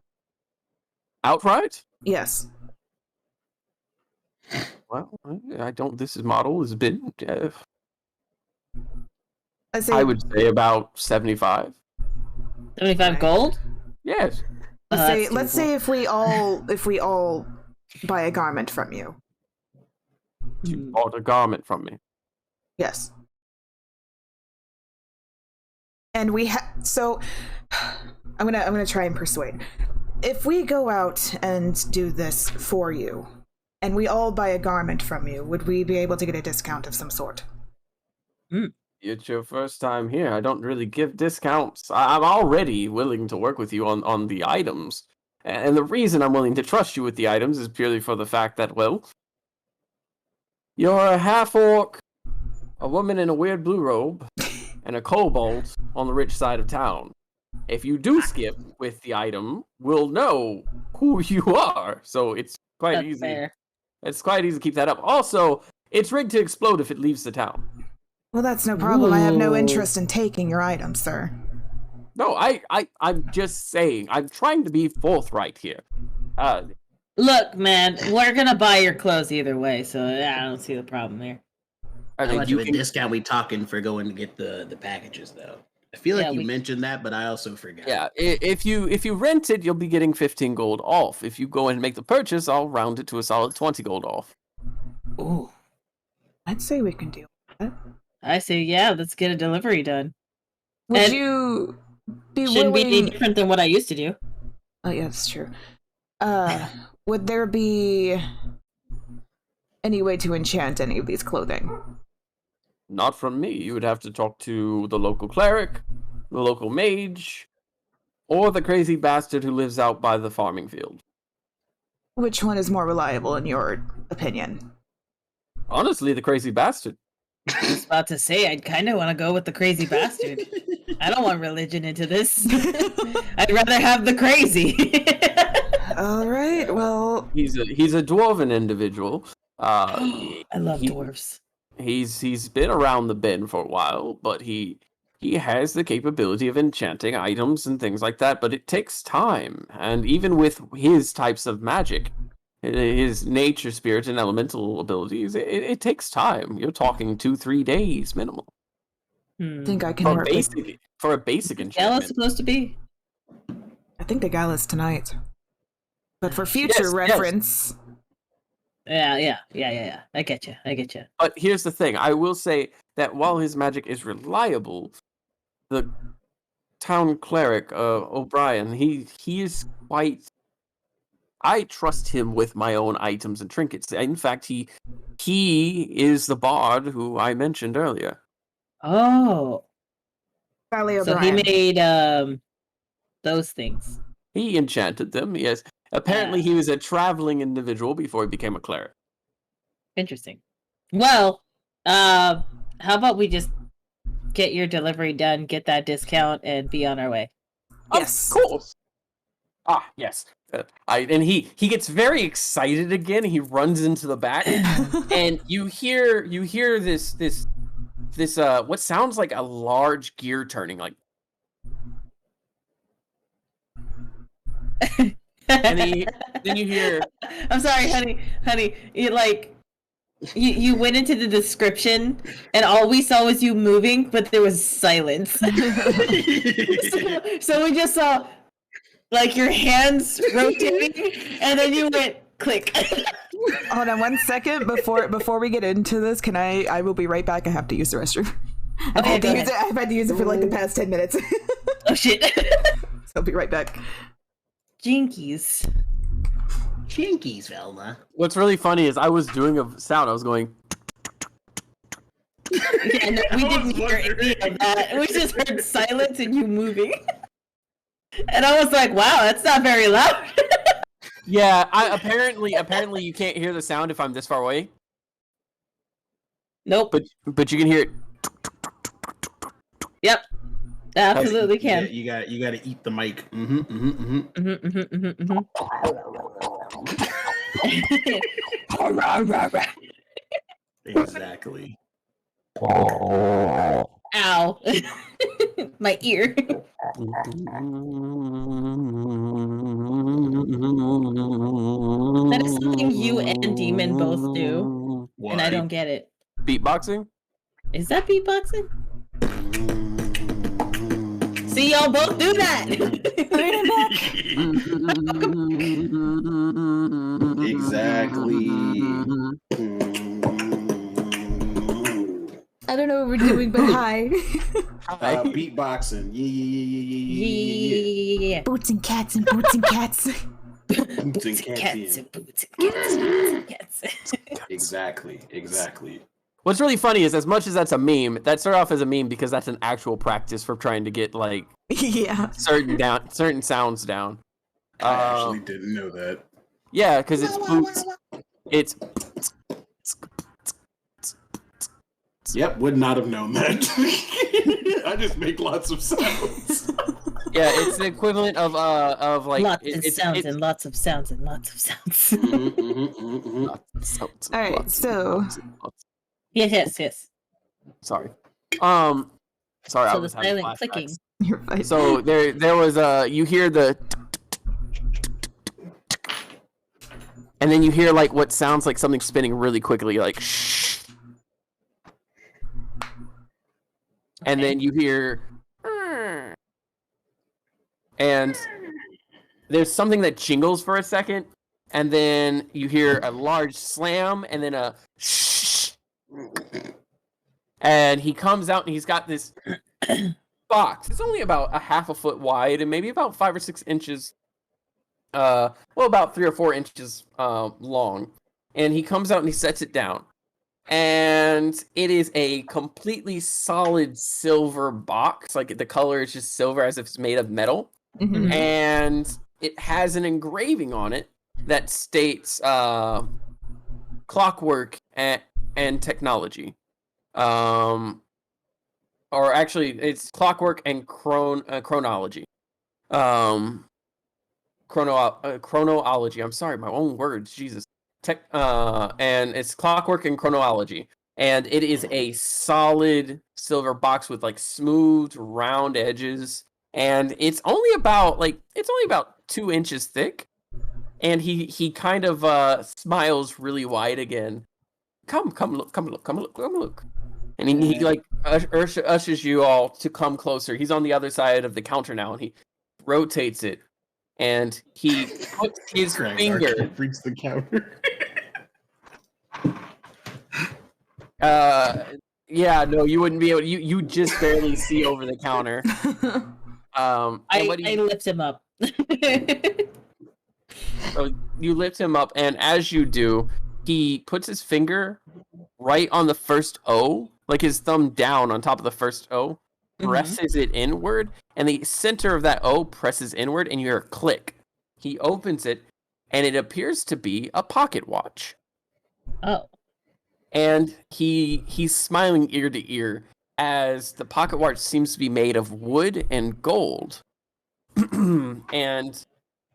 Outright? Yes. Well, I don't. This model has been, I I would say, about 75. 75 gold? Yes. Oh, that's let's doable. say if we all buy a garment from you. You bought a garment from me. Yes. And we so I'm gonna try and persuade. If we go out and do this for you, and we all buy a garment from you, would we be able to get a discount of some sort? It's your first time here. I don't really give discounts. I'm already willing to work with you on the items. And the reason I'm willing to trust you with the items is purely for the fact that, well, you're a half-orc, a woman in a weird blue robe, and a kobold on the rich side of town. If you do skip with the item, we'll know who you are. So it's quite That's easy. fair. It's quite easy to keep that up. Also, it's rigged to explode if it leaves the town. Well, that's no problem. I have no Ooh. interest in taking your items, sir. No, I'm just saying. I'm trying to be forthright here. Look, man, we're gonna buy your clothes either way, so I don't see the problem here. I How mean, much you of a can, discount we talking for going to get the packages though? I feel like Yeah, you we- mentioned that, but I also forgot. yeah. If you rent it, you'll be getting 15 gold off. If you go and make the purchase, I'll round it to a solid 20 gold off. Ooh. I'd say we can do that. I say, yeah, let's get a delivery done. Would And- you be Shouldn't be any willing? different than what I used to do. Oh yeah, that's true. Would there be any way to enchant any of these clothing? Not from me. You would have to talk to the local cleric, the local mage, or the crazy bastard who lives out by the farming field. Which one is more reliable in your opinion? Honestly, the crazy bastard. I was about to say, I'd kind of want to go with the crazy bastard. I don't want religion into this. I'd rather have the crazy. All right. Well, He's a dwarven individual. I love he- dwarves. He's been around the bend for a while, but he has the capability of enchanting items and things like that. But it takes time, and even with his types of magic, his nature, spirit, and elemental abilities, it takes time. You're talking 2-3 days minimum I think I can for work with. a basic Ella's enchantment. supposed to be. I think the gala's tonight. But for future Yes, yes. reference, Yeah. I get you. But here's the thing: I will say that while his magic is reliable, the town cleric O'Brien, he is quite. I trust him with my own items and trinkets. In fact, he is the bard who I mentioned earlier. Oh, Sally so O'Brien. he made those things. He enchanted them. Yes, apparently he was a traveling individual before he became a cleric. Interesting. Well, how about we just get your delivery done, get that discount, and be on our way? Yes. Of course. Ah, yes. And he gets very excited again. He runs into the back, and you hear this what sounds like a large gear turning, like. And then you hear. I'm sorry, honey. You went into the description, and all we saw was you moving, but there was silence. So we just saw like your hands rotating, and then you went click. Hold on 1 second before we get into this. Can I will be right back. I have to use the restroom. I've had to use it for like the past 10 minutes. Oh shit. So I'll be right back. Jinkies. Jinkies, Velma. What's really funny is I was doing a sound. I was going. Yeah, no, we didn't hear any of that. We just heard silence and you moving. And I was like, wow, that's not very loud. Yeah, apparently you can't hear the sound if I'm this far away. Nope. But you can hear it. Yep. Absolutely can. You got to eat the mic. Exactly. Ow. My ear. That is something you and Demon both do, and I don't get it. Beatboxing? Is that beatboxing? See, y'all both do that. Exactly. I don't know what we're doing, but hi. Beatboxing. Yeah. Boots and cats and boots and cats. Boots and Cats cats. and boots and cats. Exactly. What's really funny is, as much as that's a meme, that started off as a meme because that's an actual practice for trying to get like Yeah. certain sounds down. I actually didn't know that. Yeah, because it's boots. It's Yep, would not have known that. I just make lots of sounds. yeah, it's the equivalent of like Lots of it's sounds and lots of sounds and lots of sounds. All right, so Yes. sorry. Sorry, I So the was having silent clicking. flashbacks. you're fine. So there was you hear the, and then you hear like what sounds like something spinning really quickly, like shh, and then you hear, and there's something that jingles for a second, and then you hear a large slam, and then a shh, and he comes out and he's got this box. It's only about a half a foot wide and maybe about 5 or 6 inches, about 3 or 4 inches long. And he comes out and he sets it down. And it is a completely solid silver box. Like the color is just silver as if it's made of metal. Mhm. And it has an engraving on it that states clockwork and technology. Or actually, it's Clockwork and Chronology. Chronology. I'm sorry, my own words. Jesus. And it's Clockwork and Chronology, and it is a solid silver box with like smooth, round edges, and it's only about 2 inches thick. And he kind of smiles really wide again. Come look. And he like ushers you all to come closer. He's on the other side of the counter now, and he rotates it, and he puts his finger. Reach the counter. Yeah, no, you wouldn't be able. You just barely see over the counter. I lift him up. So you lift him up, and as you do, he puts his finger right on the first O, like his thumb down on top of the first O, presses it inward, and the center of that O presses inward, and you hear a click. He opens it, and it appears to be a pocket watch. Oh. And he's smiling ear to ear as the pocket watch seems to be made of wood and gold. And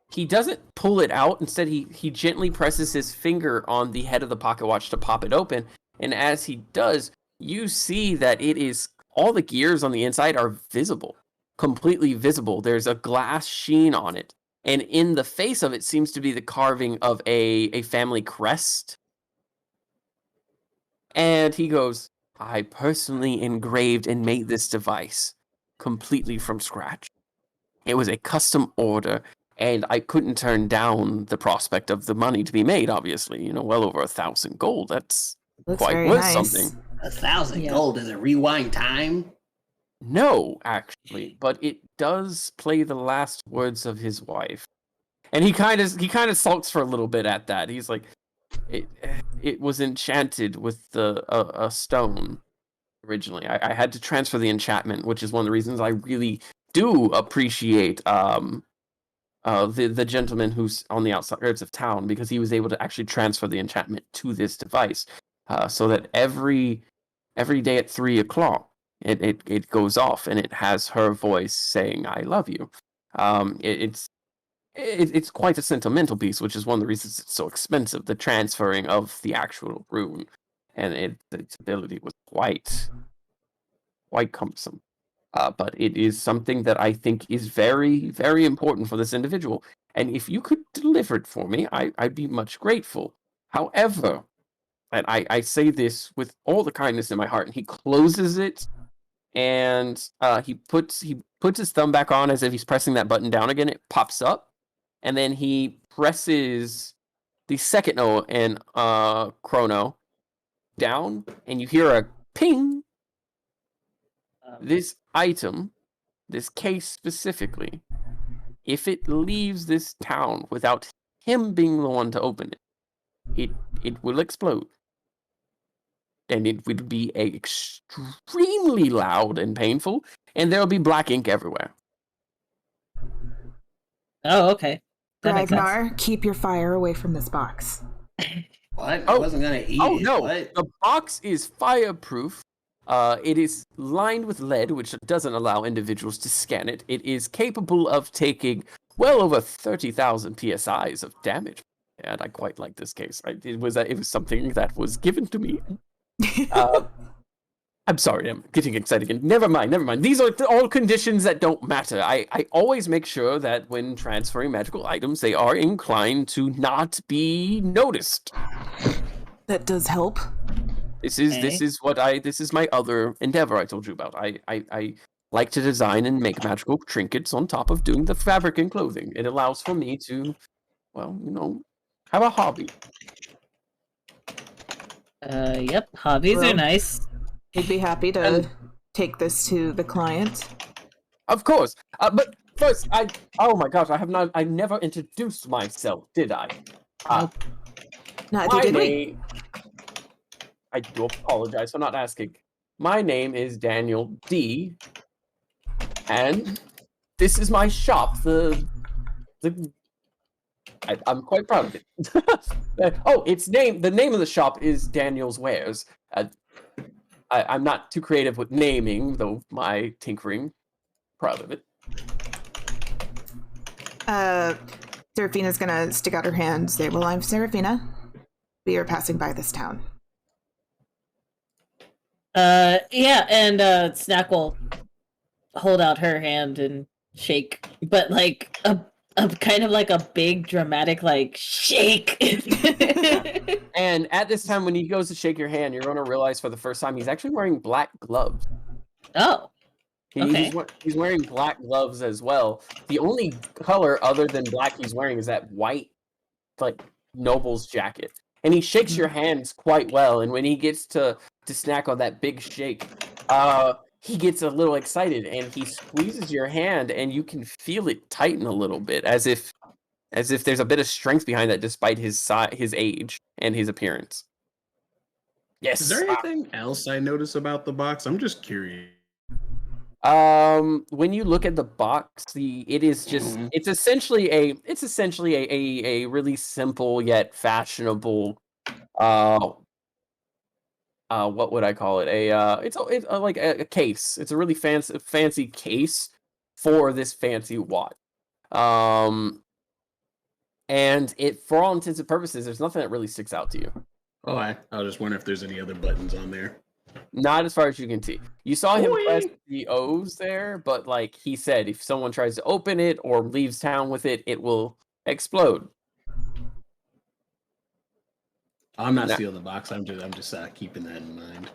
he doesn't pull it out. Instead, he gently presses his finger on the head of the pocket watch to pop it open. And as he does, you see that it is all the gears on the inside are visible, completely visible. There's a glass sheen on it. And in the face of it seems to be the carving of a family crest. And he goes, I personally engraved and made this device completely from scratch. It was a custom order, and I couldn't turn down the prospect of the money to be made, obviously. Well over 1,000 gold. That's quite worth something. 1,000 gold? Does it rewind time? No, actually, but it does play the last words of his wife. And he kind of sulks for a little bit at that. He's like, it was enchanted with a stone originally. I had to transfer the enchantment, which is one of the reasons I really do appreciate the gentleman who's on the outskirts of town, because he was able to actually transfer the enchantment to this device, so that every day at 3:00 it goes off and it has her voice saying "I love you." It's quite a sentimental piece, which is one of the reasons it's so expensive. The transferring of the actual rune, and its ability was quite cumbersome. But it is something that I think is very, very important for this individual. And if you could deliver it for me, I'd be much grateful. However, and I say this with all the kindness in my heart, and he closes it, and he puts his thumb back on as if he's pressing that button down again. It pops up. And then he presses the second O in Chrono down, and you hear a ping. This item, this case specifically, if it leaves this town without him being the one to open it, it will explode. And it would be extremely loud and painful, and there will be black ink everywhere. Oh, okay. Ragnar, keep your fire away from this box. What? I wasn't gonna eat it. Oh no, What? the box is fireproof. It is lined with lead, which doesn't allow individuals to scan it. It is capable of taking well over 30,000 psi's of damage. And I quite like this case. It was something that was given to me. I'm sorry, I'm getting excited again. Never mind. These are all conditions that don't matter. I always make sure that when transferring magical items, they are inclined to not be noticed. That does help. This is my other endeavor I told you about. I like to design and make magical trinkets on top of doing the fabric and clothing. It allows for me to, have a hobby. Yep, hobbies are nice. We'd be happy to take this to the client. Of course. But first, oh my gosh, I never introduced myself, did I? Neither did we. I do apologize for not asking. My name is Daniel D. And this is my shop. I'm quite proud of it. The name of the shop is Daniel's Wares. I'm not too creative with naming, though my tinkering, proud of it. Seraphina's gonna stick out her hand and say, well, I'm Seraphina. We are passing by this town. Yeah, and Snack will hold out her hand and shake, but like a kind of like a big dramatic like shake. And at this time, when he goes to shake your hand, you're going to realize for the first time he's actually wearing black gloves. Oh. Okay. He's wearing black gloves as well. The only color other than black he's wearing is that white, like, noble's jacket. And he shakes your hands quite well. And when he gets to snack on that big shake, he gets a little excited and he squeezes your hand, and you can feel it tighten a little bit, as if there's a bit of strength behind that, despite his age and his appearance. Yes. Is there anything else I notice about the box? I'm just curious. When you look at the box, it is just it's essentially a really simple yet fashionable what would I call it? It's like a case. It's a really fancy case for this fancy watch. And it, for all intents and purposes, there's nothing that really sticks out to you. Oh, I was just wondering if there's any other buttons on there. Not as far as you can see. You saw him press the O's there, but like he said, if someone tries to open it or leaves town with it, it will explode. I'm not stealing the box. I'm just keeping that in mind.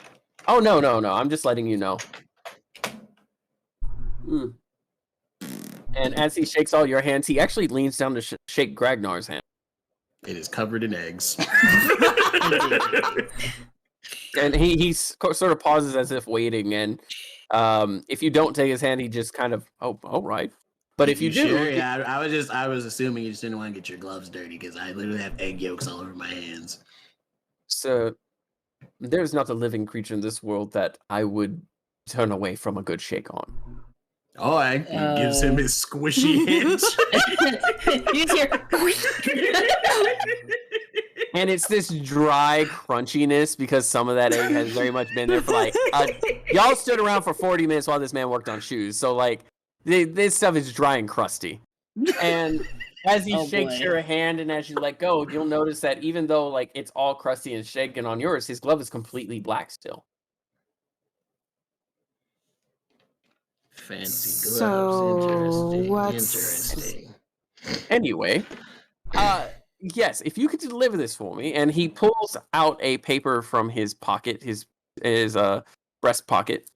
Oh no! I'm just letting you know. And as he shakes all your hands, he actually leans down to shake Gragnar's hand. It is covered in eggs. And he sort of pauses as if waiting, and if you don't take his hand, he just kind of, oh, all right. But if you do, sure? Yeah, I was assuming you just didn't want to get your gloves dirty because I literally have egg yolks all over my hands. So there's not a living creature in this world that I would turn away from a good shake on. Oh, he gives him his squishy hinge. Use your And it's this dry crunchiness because some of that egg has very much been there for like y'all stood around for 40 minutes while this man worked on shoes. So like this stuff is dry and crusty. And as he shakes your hand and as you let go, you'll notice that even though like it's all crusty and shaken on yours, his glove is completely black still. Fancy gloves. So Interesting. Anyway, yes, if you could deliver this for me, and he pulls out a paper from his pocket, his breast pocket,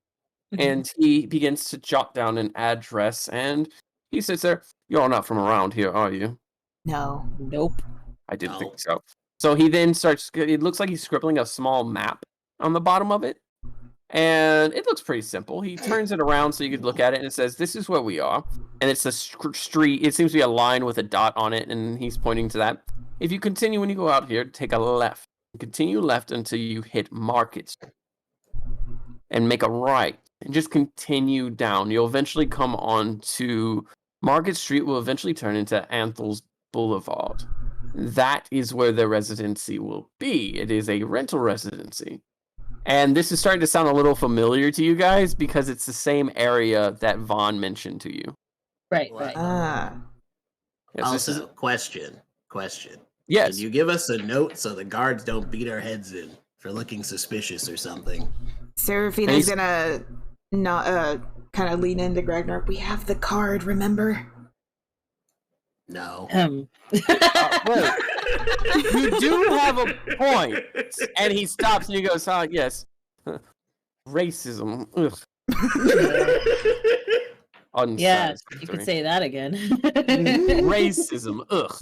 and he begins to jot down an address, and he sits there. You're not from around here, are you? No. Nope. I didn't think so. So he then starts. It looks like he's scribbling a small map on the bottom of it, and it looks pretty simple. He turns it around so you could look at it, and it says, "This is where we are." And it's a street. It seems to be a line with a dot on it, and he's pointing to that. If you continue when you go out here, take a left. Continue left until you hit Market Street. And make a right. And just continue down. You'll eventually come on to Market Street will eventually turn into Anthel's Boulevard. That is where the residency will be. It is a rental residency. And this is starting to sound a little familiar to you guys because it's the same area that Vaughn mentioned to you. Right. Yes, Also, question. Yes. Can you give us a note so the guards don't beat our heads in for looking suspicious or something? Seraphina's gonna not kind of lean into Gragnar. We have the card, remember? No. Wait. You do have a point. And he stops and he goes, yes. Racism. Ugh. Yeah, you could say that again. Racism. Ugh.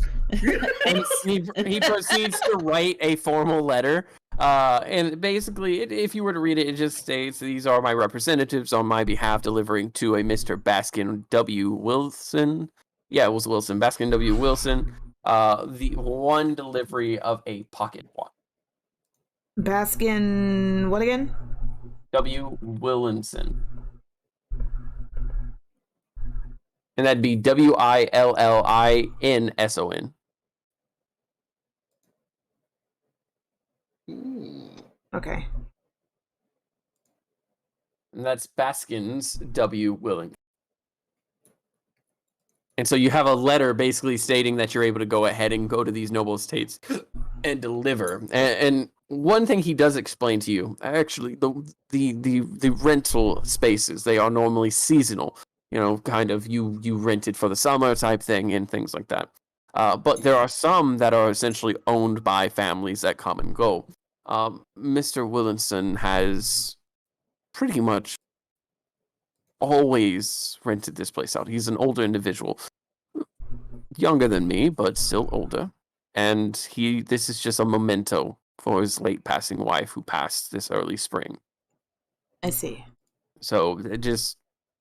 And he proceeds to write a formal letter. And basically, if you were to read it, it just states, "These are my representatives on my behalf delivering to a Mr. Baskin W. Wilson." Yeah, it was Wilson. Baskin W. Wilson. The one delivery of a pocket watch. Baskin, what again? W. Willinson. And that'd be Willinson. Okay. And that's Baskins W. Willing. And so you have a letter basically stating that you're able to go ahead and go to these noble estates and deliver. And one thing he does explain to you, actually, the rental spaces, they are normally seasonal. You know, kind of you rent it for the summer type thing and things like that. But there are some that are essentially owned by families that come and go. Mr. Willinson has pretty much always rented this place out. He's an older individual, younger than me, but still older. And this is just a memento for his late passing wife who passed this early spring. I see. So just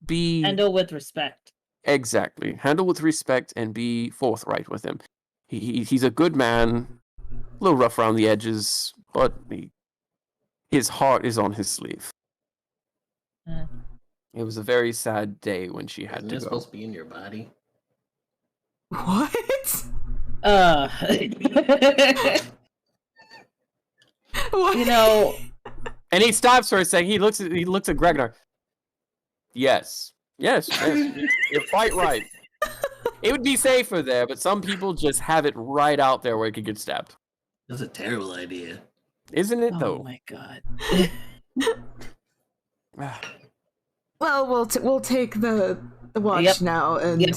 be... Handle with respect. Exactly. Handle with respect and be forthright with him. He's a good man, a little rough around the edges, but his heart is on his sleeve. It was a very sad day when she had Isn't to it go. supposed to be in your body? What? What? You know, And he stops for a second. He looks at Gregnar. Yes, you're quite right. It would be safer there, but some people just have it right out there where it could get stabbed. That's a terrible idea. Isn't it, oh though? my god. Well, we'll take the watch Yep. now and Yep.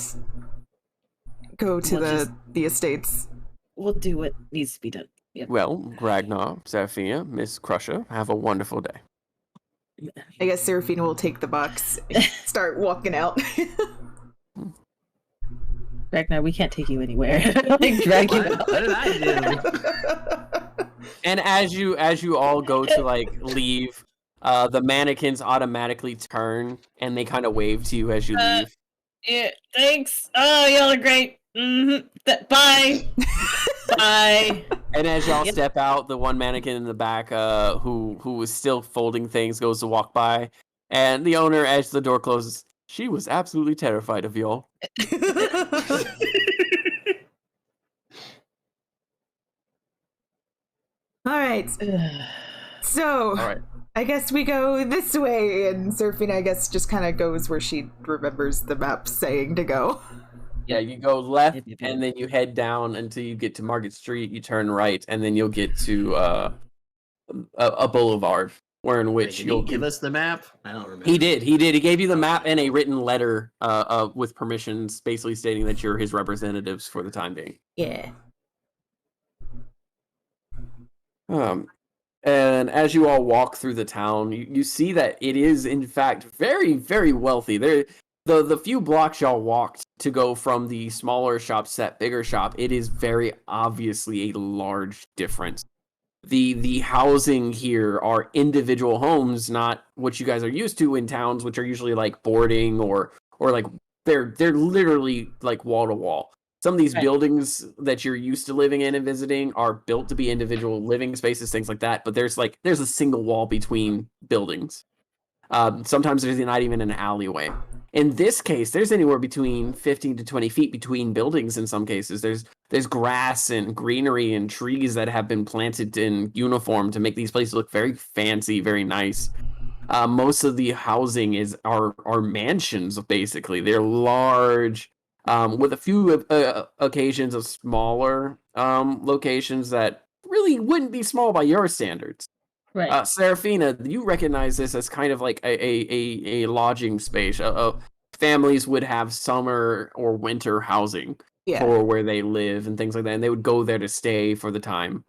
go to We'll the estates. We'll do what needs to be done. Yep. Well, Ragnar, Seraphina, Miss Crusher, have a wonderful day. I guess Seraphina will take the box and start walking out. Ragnar, we can't take you anywhere. Like, drag you out. What did I do? And as you all go to like leave, the mannequins automatically turn and they kind of wave to you as you leave. Yeah, thanks. Oh, y'all are great. Bye. Bye. And as y'all Yep. step out, the one mannequin in the back, who was still folding things, goes to walk by, and the owner, as the door closes, she was absolutely terrified of y'all. All right. So, All right. I guess we go this way, and Seraphina, I guess, just kind of goes where she remembers the map saying to go. Yeah, you go left, Yep, yep, and then you head down until you get to Market Street. You turn right, and then you'll get to a boulevard, where in which Did you'll he give us the map? I don't remember. He did. He gave you the map and a written letter with permissions, basically stating that you're his representatives for the time being. Yeah. And as you all walk through the town, you see that it is, in fact, very, very wealthy. The few blocks y'all walked to go from the smaller shop to that bigger shop, it is very obviously a large difference. The housing here are individual homes, not what you guys are used to in towns, which are usually like boarding or like they're literally like wall to wall. Some of these Right. buildings that you're used to living in and visiting are built to be individual living spaces, things like that. But there's a single wall between buildings. Sometimes there's not even an alleyway. In this case, there's anywhere between 15 to 20 feet between buildings. In some cases, there's grass and greenery and trees that have been planted in uniform to make these places look very fancy, very nice. Most of the housing are mansions, basically. They're large, with a few occasions of smaller locations that really wouldn't be small by your standards. Right. Seraphina, you recognize this as kind of like a lodging space. Families would have summer or winter housing Yeah. for where they live and things like that, and they would go there to stay for the time.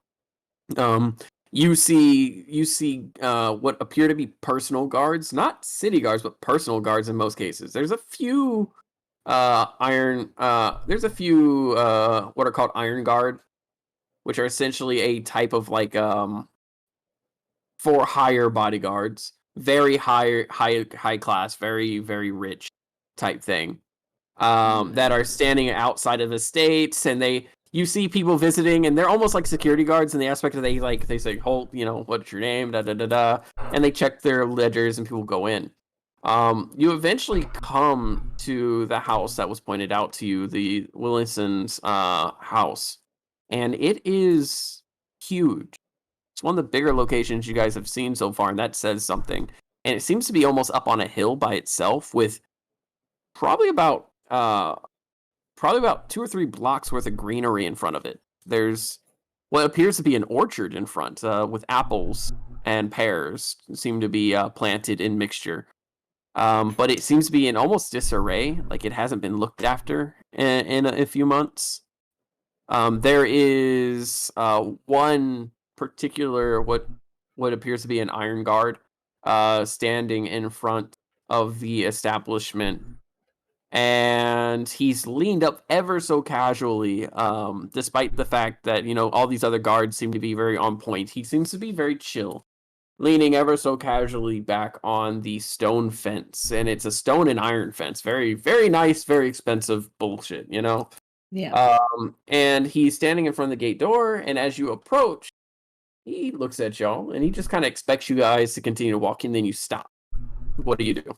You see what appear to be personal guards, not city guards, but personal guards in most cases. There's a few what are called iron guard, which are essentially a type of like for hire bodyguards, very high class, very, very rich type thing, that are standing outside of estates, and you see people visiting, and they're almost like security guards in the aspect of they say, hold, what's your name, da da da da, and they check their ledgers and people go in. You eventually come to the house that was pointed out to you, the Willison's house, and it is huge. It's one of the bigger locations you guys have seen so far, and that says something. and it seems to be almost up on a hill by itself, with probably about 2 or 3 blocks worth of greenery in front of it. There's what appears to be an orchard in front, with apples and pears seem to be planted in mixture. But it seems to be in almost disarray, like it hasn't been looked after in a few months. There is one particular what appears to be an iron guard standing in front of the establishment, and he's leaned up ever so casually, despite the fact that all these other guards seem to be very on point. He seems to be very chill, leaning ever so casually back on the stone fence, and it's a stone and iron fence. Very, very nice, very expensive bullshit, Yeah. And he's standing in front of the gate door, and as you approach, he looks at y'all, and he just kind of expects you guys to continue to walk in, then you stop. What do you do?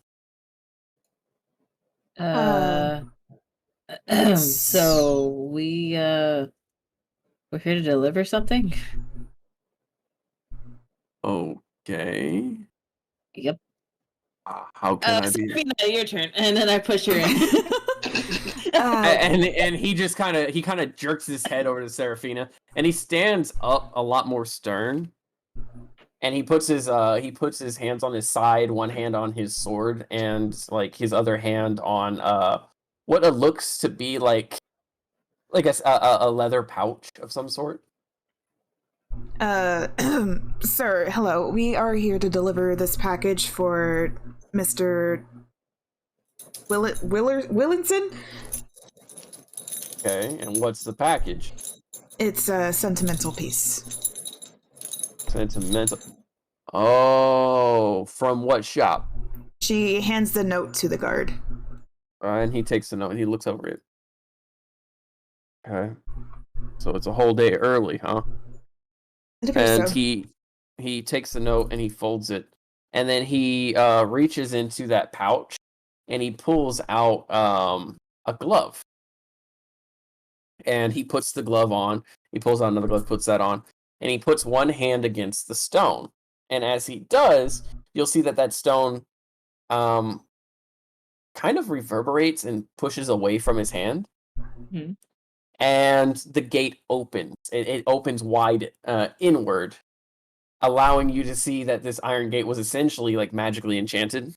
So we're here to deliver something. Okay. Yep. How can I be? Seraphina, your turn, and then I push her in. And he just kind of jerks his head over to Seraphina, and he stands up a lot more stern, and he puts his hands on his side, one hand on his sword, and like his other hand on what it looks to be like a leather pouch of some sort. Sir, hello. We are here to deliver this package for Mr. Willinson. Okay, and what's the package? It's a sentimental piece. Sentimental. Oh, from what shop? She hands the note to the guard. And he takes the note and he looks over it. Okay. So it's a whole day early, huh? And So. he takes the note and he folds it. And then he reaches into that pouch and he pulls out a glove. And he puts the glove on. He pulls out another glove, puts that on. And he puts one hand against the stone. And as he does, you'll see that stone kind of reverberates and pushes away from his hand. Mm-hmm. And the gate opens. It opens wide inward, allowing you to see that this iron gate was essentially like magically enchanted.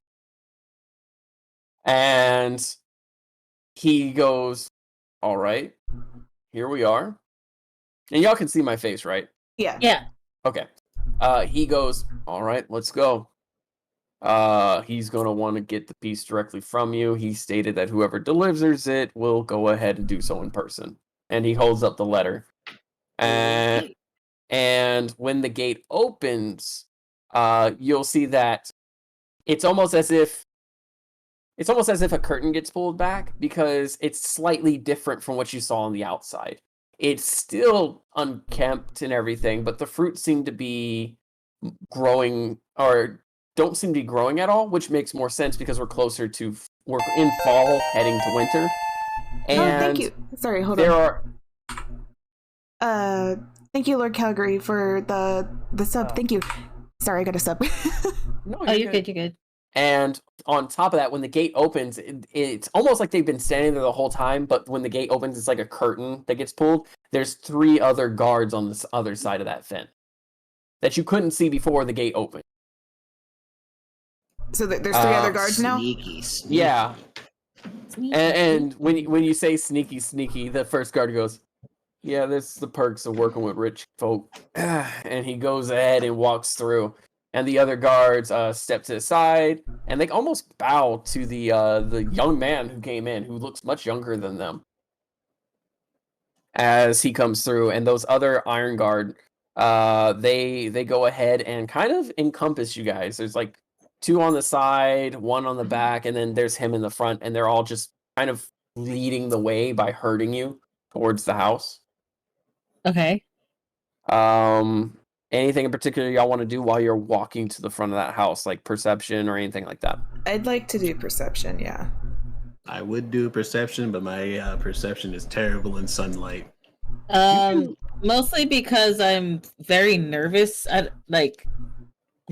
And he goes, all right, here we are. And y'all can see my face, right? Yeah. Yeah. Okay. He goes, all right, let's go. He's going to want to get the piece directly from you. He stated that whoever delivers it will go ahead and do so in person. And he holds up the letter. And when the gate opens, you'll see that it's almost as if a curtain gets pulled back, because it's slightly different from what you saw on the outside. It's still unkempt and everything, but the fruits seem to be growing, or don't seem to be growing at all, which makes more sense because we're in fall, heading to winter. And thank you. Sorry, hold on. Thank you, Lord Calgary, for the sub. Thank you. Sorry, I got a sub. No, You're good. You're good. And on top of that, when the gate opens, it's almost like they've been standing there the whole time, but when the gate opens, it's like a curtain that gets pulled. There's 3 other guards on this other side of that fence that you couldn't see before the gate opened. So there's 3 other guards now? Sneaky. Yeah. And when you say sneaky, the first guard goes, yeah, this is the perks of working with rich folk. And he goes ahead and walks through. And the other guards step to the side, and they almost bow to the young man who came in, who looks much younger than them, as he comes through. And those other Iron Guard, they go ahead and kind of encompass you guys. There's like 2 on the side, 1 on the back, and then there's him in the front, and they're all just kind of leading the way by herding you towards the house. Okay. Anything in particular y'all want to do while you're walking to the front of that house, like perception or anything like that? I'd like to do perception, yeah. I would do perception, but my perception is terrible in sunlight. Mostly because I'm very nervous.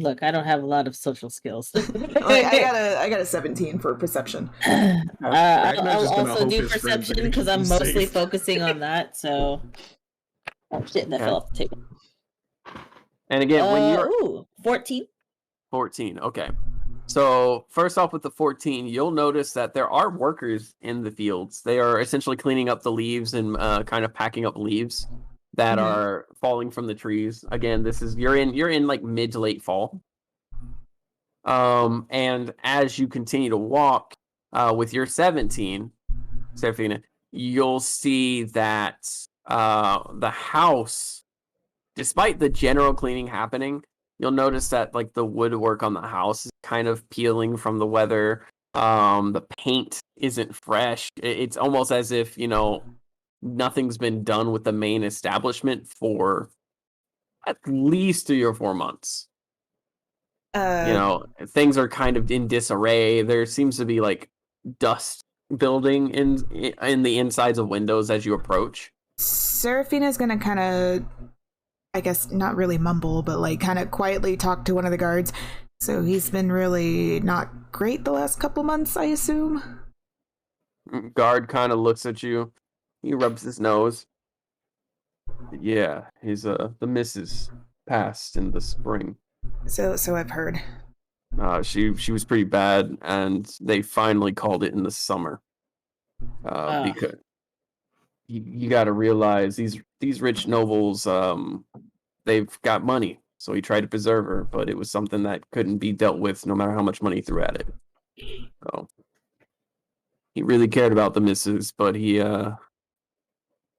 Look, I don't have a lot of social skills. Like, I got a 17 for perception. Ragnar's I'll just gonna also hope do his friends are perception gonna because keep I'm him mostly safe. focusing on that. So, oh shit, that Okay. fell off the table. And again, when you're 14. 14, okay. So first off, with the 14, you'll notice that there are workers in the fields. They are essentially cleaning up the leaves and kind of packing up leaves that Mhm. are falling from the trees. Again, this is you're in like mid to late fall. And as you continue to walk with your 17, Seraphina, you'll see that the house, despite the general cleaning happening, you'll notice that like the woodwork on the house is kind of peeling from the weather. The paint isn't fresh. It's almost as if, nothing's been done with the main establishment for at least 3 or 4 months. Things are kind of in disarray. There seems to be like dust building in the insides of windows as you approach. Seraphina's gonna kind of, I guess, not really mumble, but like kind of quietly talk to one of the guards. So he's been really not great the last couple months, I assume. Guard kind of looks at you. He rubs his nose. Yeah, he's the missus passed in the spring. So I've heard. She was pretty bad, and they finally called it in the summer. Ah. Because you got to realize these rich nobles, they've got money, so he tried to preserve her, but it was something that couldn't be dealt with, no matter how much money he threw at it. So he really cared about the missus, but he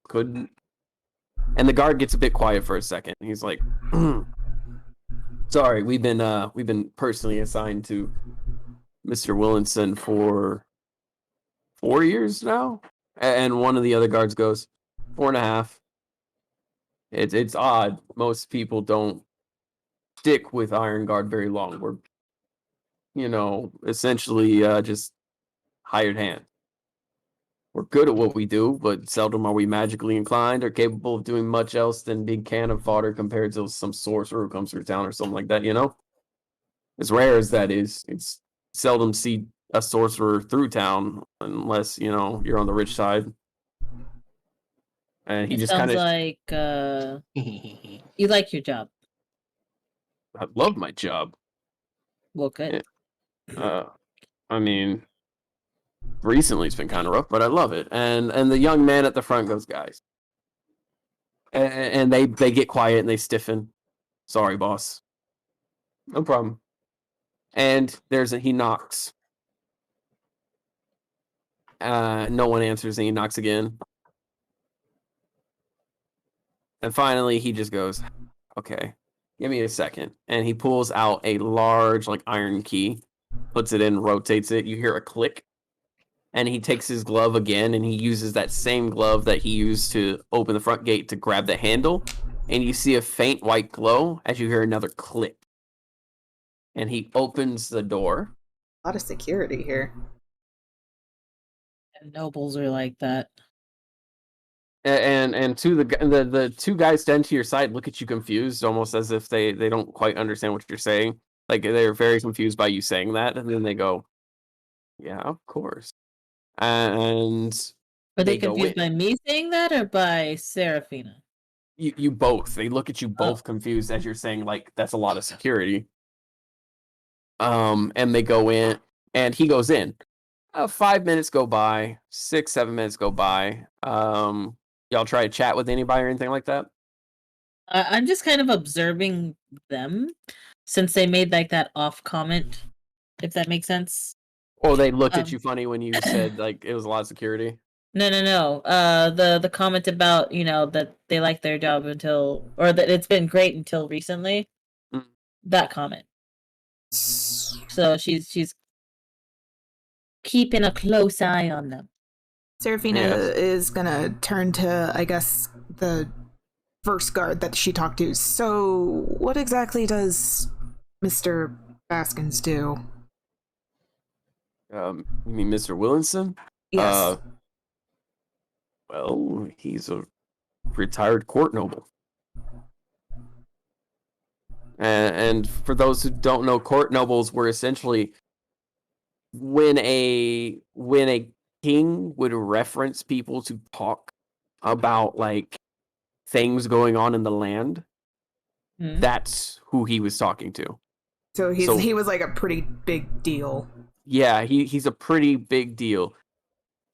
couldn't. And the guard gets a bit quiet for a second. He's like, "Sorry, we've been personally assigned to Mr. Willinson for 4 years now." And one of the other guards goes, 4.5. It's odd. Most people don't stick with Iron Guard very long. We're, essentially just hired hand. We're good at what we do, but seldom are we magically inclined or capable of doing much else than big can of fodder compared to some sorcerer who comes through town or something like that, As rare as that is, it's seldom see a sorcerer through town unless, you're on the rich side. And he It just sounds kind of, like you like your job. I love my job. Well, good. I mean, recently it's been kind of rough, but I love it. And the young man at the front goes, guys. And they get quiet and they stiffen. Sorry, boss. No problem. And he knocks. No one answers, and he knocks again. And finally, he just goes, okay, give me a second. And he pulls out a large, like, iron key, puts it in, rotates it. You hear a click. And he takes his glove again, and he uses that same glove that he used to open the front gate to grab the handle. And you see a faint white glow as you hear another click. And he opens the door. A lot of security here. And nobles are like that. And the two guys stand to your side, look at you confused, almost as if they don't quite understand what you're saying. Like they're very confused by you saying that, and then they go, "Yeah, of course." And Are they go confused in. by me saying that or by Seraphina? You both. They look at you both confused as you're saying, like, that's a lot of security. And they go in, and he goes in. 5 minutes go by, 6-7 minutes go by. Y'all try to chat with anybody or anything like that? I'm just kind of observing them since they made like that off comment, if that makes sense. Or they looked at you funny when you said like it was a lot of security? No. The comment about, that they like their job or that it's been great until recently. Mm. That comment. So she's keeping a close eye on them. Seraphina is gonna turn to, I guess, the first guard that she talked to. So, what exactly does Mr. Baskins do? You mean Mr. Willinson? Yes. Well, he's a retired court noble. And for those who don't know, court nobles were essentially when a king would reference people to talk about like things going on in the land, that's who he was talking to. So he was like a pretty big deal. Yeah, he's a pretty big deal.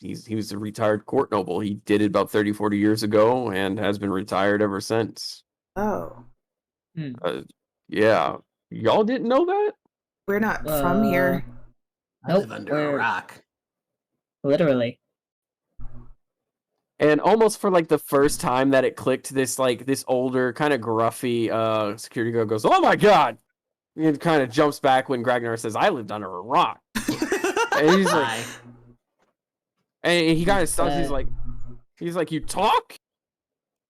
He was a retired court noble. He did it about 30, 40 years ago and has been retired ever since. Oh. Yeah. Y'all didn't know that? We're not from here. I live under a rock. Literally. And almost for like the first time that it clicked, this older, kind of gruffy security guard goes, "Oh my god!" And kind of jumps back when Gragnar says, "I lived under a rock." And he's like, and he kind of stops. He's like, "You talk?"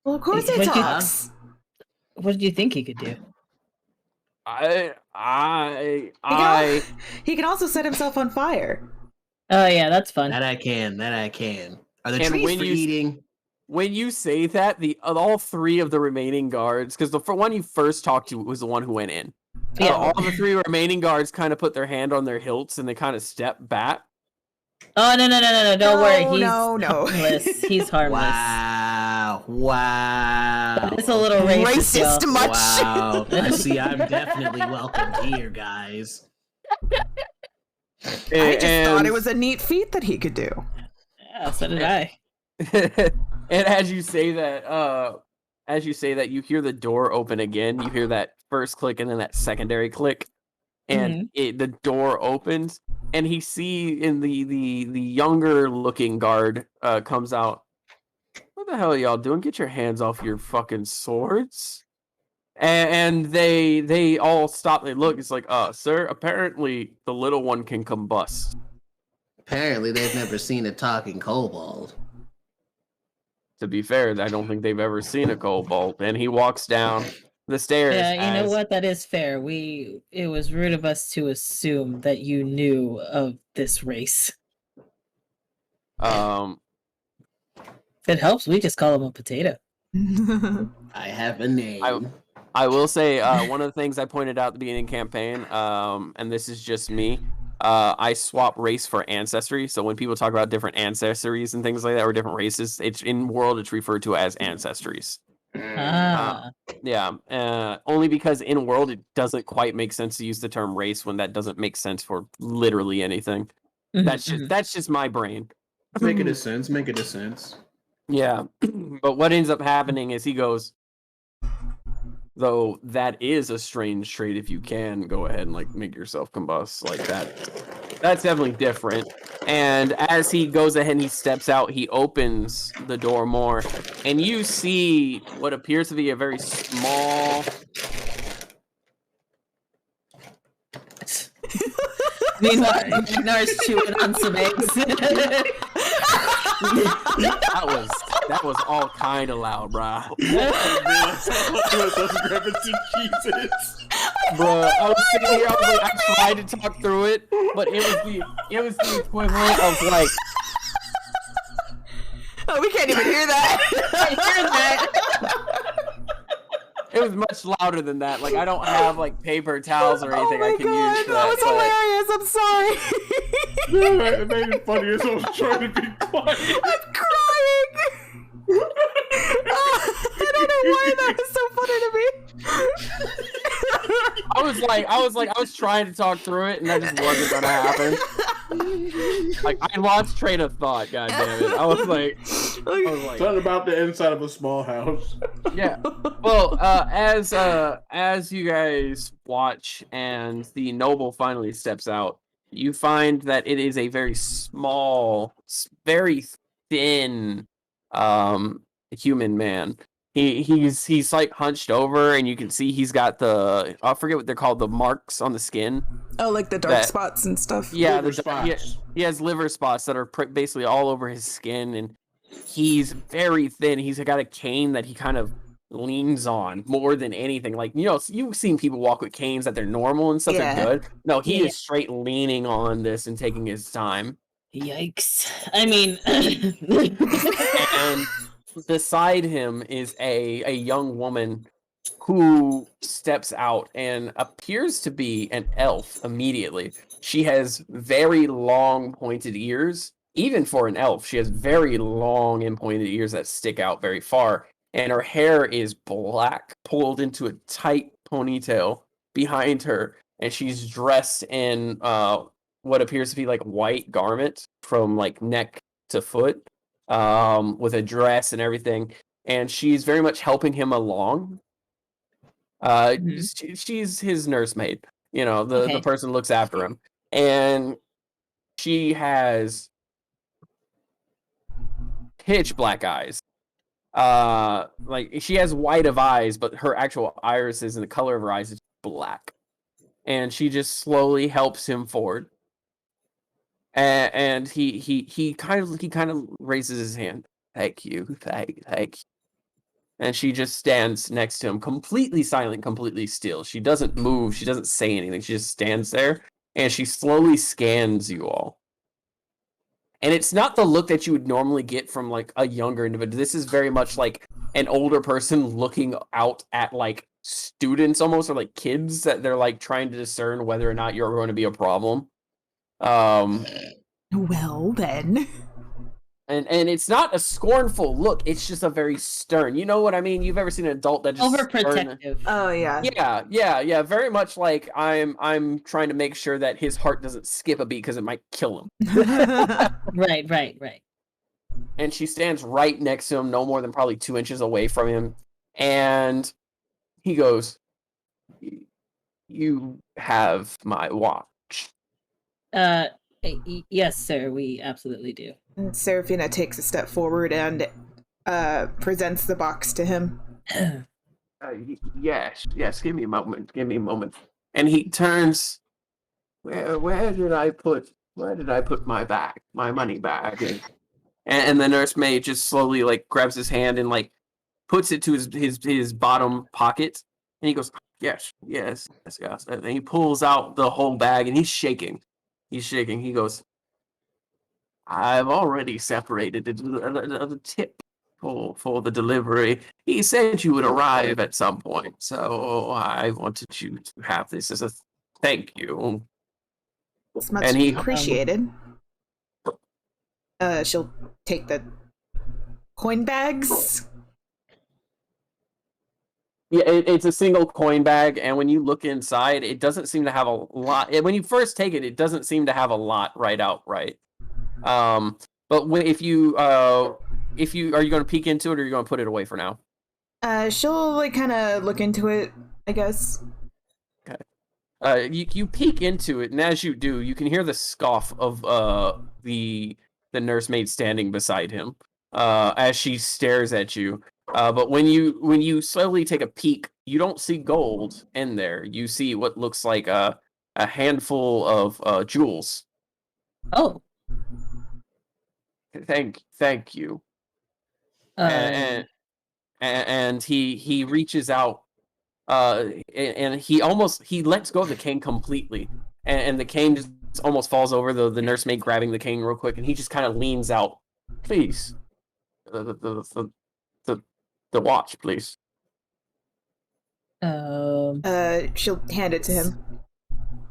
Well, of course he talks. What did you think he could do? He can also set himself on fire. Oh yeah, that's fun. That I can. Are the trees for eating? When you say that, all three of the remaining guards, because the one you first talked to was the one who went in. Yeah. All the three remaining guards kind of put their hand on their hilts and they kind of step back. Oh no! Don't worry. He's no. harmless. He's harmless. Wow. It's a little racist much. Wow. See, I'm definitely welcome here, guys. I just thought it was a neat feat that he could do. Yeah, so did I. And as you say that, you hear the door open again. You hear that first click and then that secondary click, and the door opens, and he in the younger looking guard comes out. What the hell are y'all doing? Get your hands off your fucking swords! And they all stop. They look. It's like, sir, apparently the little one can combust. Apparently they've never seen a talking kobold. To be fair, I don't think they've ever seen a kobold. And he walks down the stairs. Yeah, you know what? That is fair. It was rude of us to assume that you knew of this race. Um, If it helps, we just call him a potato. I have a name. I will say one of the things I pointed out at the beginning of the campaign, and this is just me, I swap race for ancestry. So when people talk about different ancestries and things like that, or different races, it's in world it's referred to as ancestries. Only because in world it doesn't quite make sense to use the term race when that doesn't make sense for literally anything. That's just my brain. Make it a sense. Yeah, but what ends up happening is he goes, though that is a strange trait. If you can go ahead and like make yourself combust like that's definitely different. And as he goes ahead and he steps out, he opens the door more, and you see what appears to be a very small. Magnar's chewing on some eggs. That was all kind of loud, bro. Bro, I was sitting here. I tried to talk through it, but it was the equivalent of like. Oh, we can't even hear that. It was much louder than that. Like I don't have like paper towels or anything I can use. For That was hilarious. I'm sorry. It made it funny as I was trying to be quiet. I'm crying. I don't know why that was so funny to me. I was trying to talk through it, and that just wasn't gonna happen. Like I lost train of thought. God damn it! I was like, Something about the inside of a small house. yeah. Well, as you guys watch, and the noble finally steps out, you find that it is a very small, very thin, human man. He's like hunched over, and you can see he's got I forget what they're called, the marks on the skin. Oh, like the dark spots and stuff. Yeah, Liver spots. He has liver spots that are basically all over his skin, and he's very thin. He's got a cane that he kind of leans on more than anything. Like, you know, you've seen people walk with canes that they're normal and stuff. Yeah. They're good. No, he is straight leaning on this and taking his time. Yikes! I mean, And beside him is a young woman who steps out and appears to be an elf immediately. She has very long pointed ears. Even for an elf, she has very long and pointed ears that stick out very far. And her hair is black, pulled into a tight ponytail behind her. And she's dressed in what appears to be like white garment from like neck to foot, with a dress and everything. And she's very much helping him along. She's his nursemaid. You know, the person looks after him. And she has pitch black eyes. Like she has white of eyes, but her actual irises and the color of her eyes is black. And she just slowly helps him forward. And he kind of raises his hand. Thank you. And she just stands next to him, completely silent, completely still. She doesn't move. She doesn't say anything. She just stands there, and she slowly scans you all. And it's not the look that you would normally get from like a younger individual. This is very much like an older person looking out at like students almost, or like kids that they're like trying to discern whether or not you're going to be a problem. Well then. And it's not a scornful look. It's just a very stern. You know what I mean? You've ever seen an adult that just Overprotective. Oh yeah. Yeah. Very much like I'm trying to make sure that his heart doesn't skip a beat because it might kill him. Right. And she stands right next to him, no more than probably 2 inches away from him. And he goes, "You have my watch." Yes, sir. We absolutely do. Serafina takes a step forward and presents the box to him. Yes. Give me a moment. And he turns. Where did I put my bag? My money bag. And the nursemaid just slowly like grabs his hand and like puts it to his bottom pocket. And he goes, yes. And he pulls out the whole bag and he's shaking. He goes, I've already separated the tip for the delivery. He said you would arrive at some point, so I wanted you to have this as a thank you. It's much appreciated. She'll take the coin bags. Yeah, it's a single coin bag, and when you look inside, it doesn't seem to have a lot. When you first take it, it doesn't seem to have a lot right outright. But if you are you going to peek into it, or are you going to put it away for now? She'll like kind of look into it, I guess. Okay. You peek into it, and as you do, you can hear the scoff of the nursemaid standing beside him, as she stares at you. But when you slowly take a peek, you don't see gold in there. You see what looks like a handful of jewels. Oh. Thank you. And he reaches out, and he lets go of the cane completely, and the cane just almost falls over. The nursemaid grabbing the cane real quick, and he just kind of leans out. Please, the watch, please. She'll hand it to him.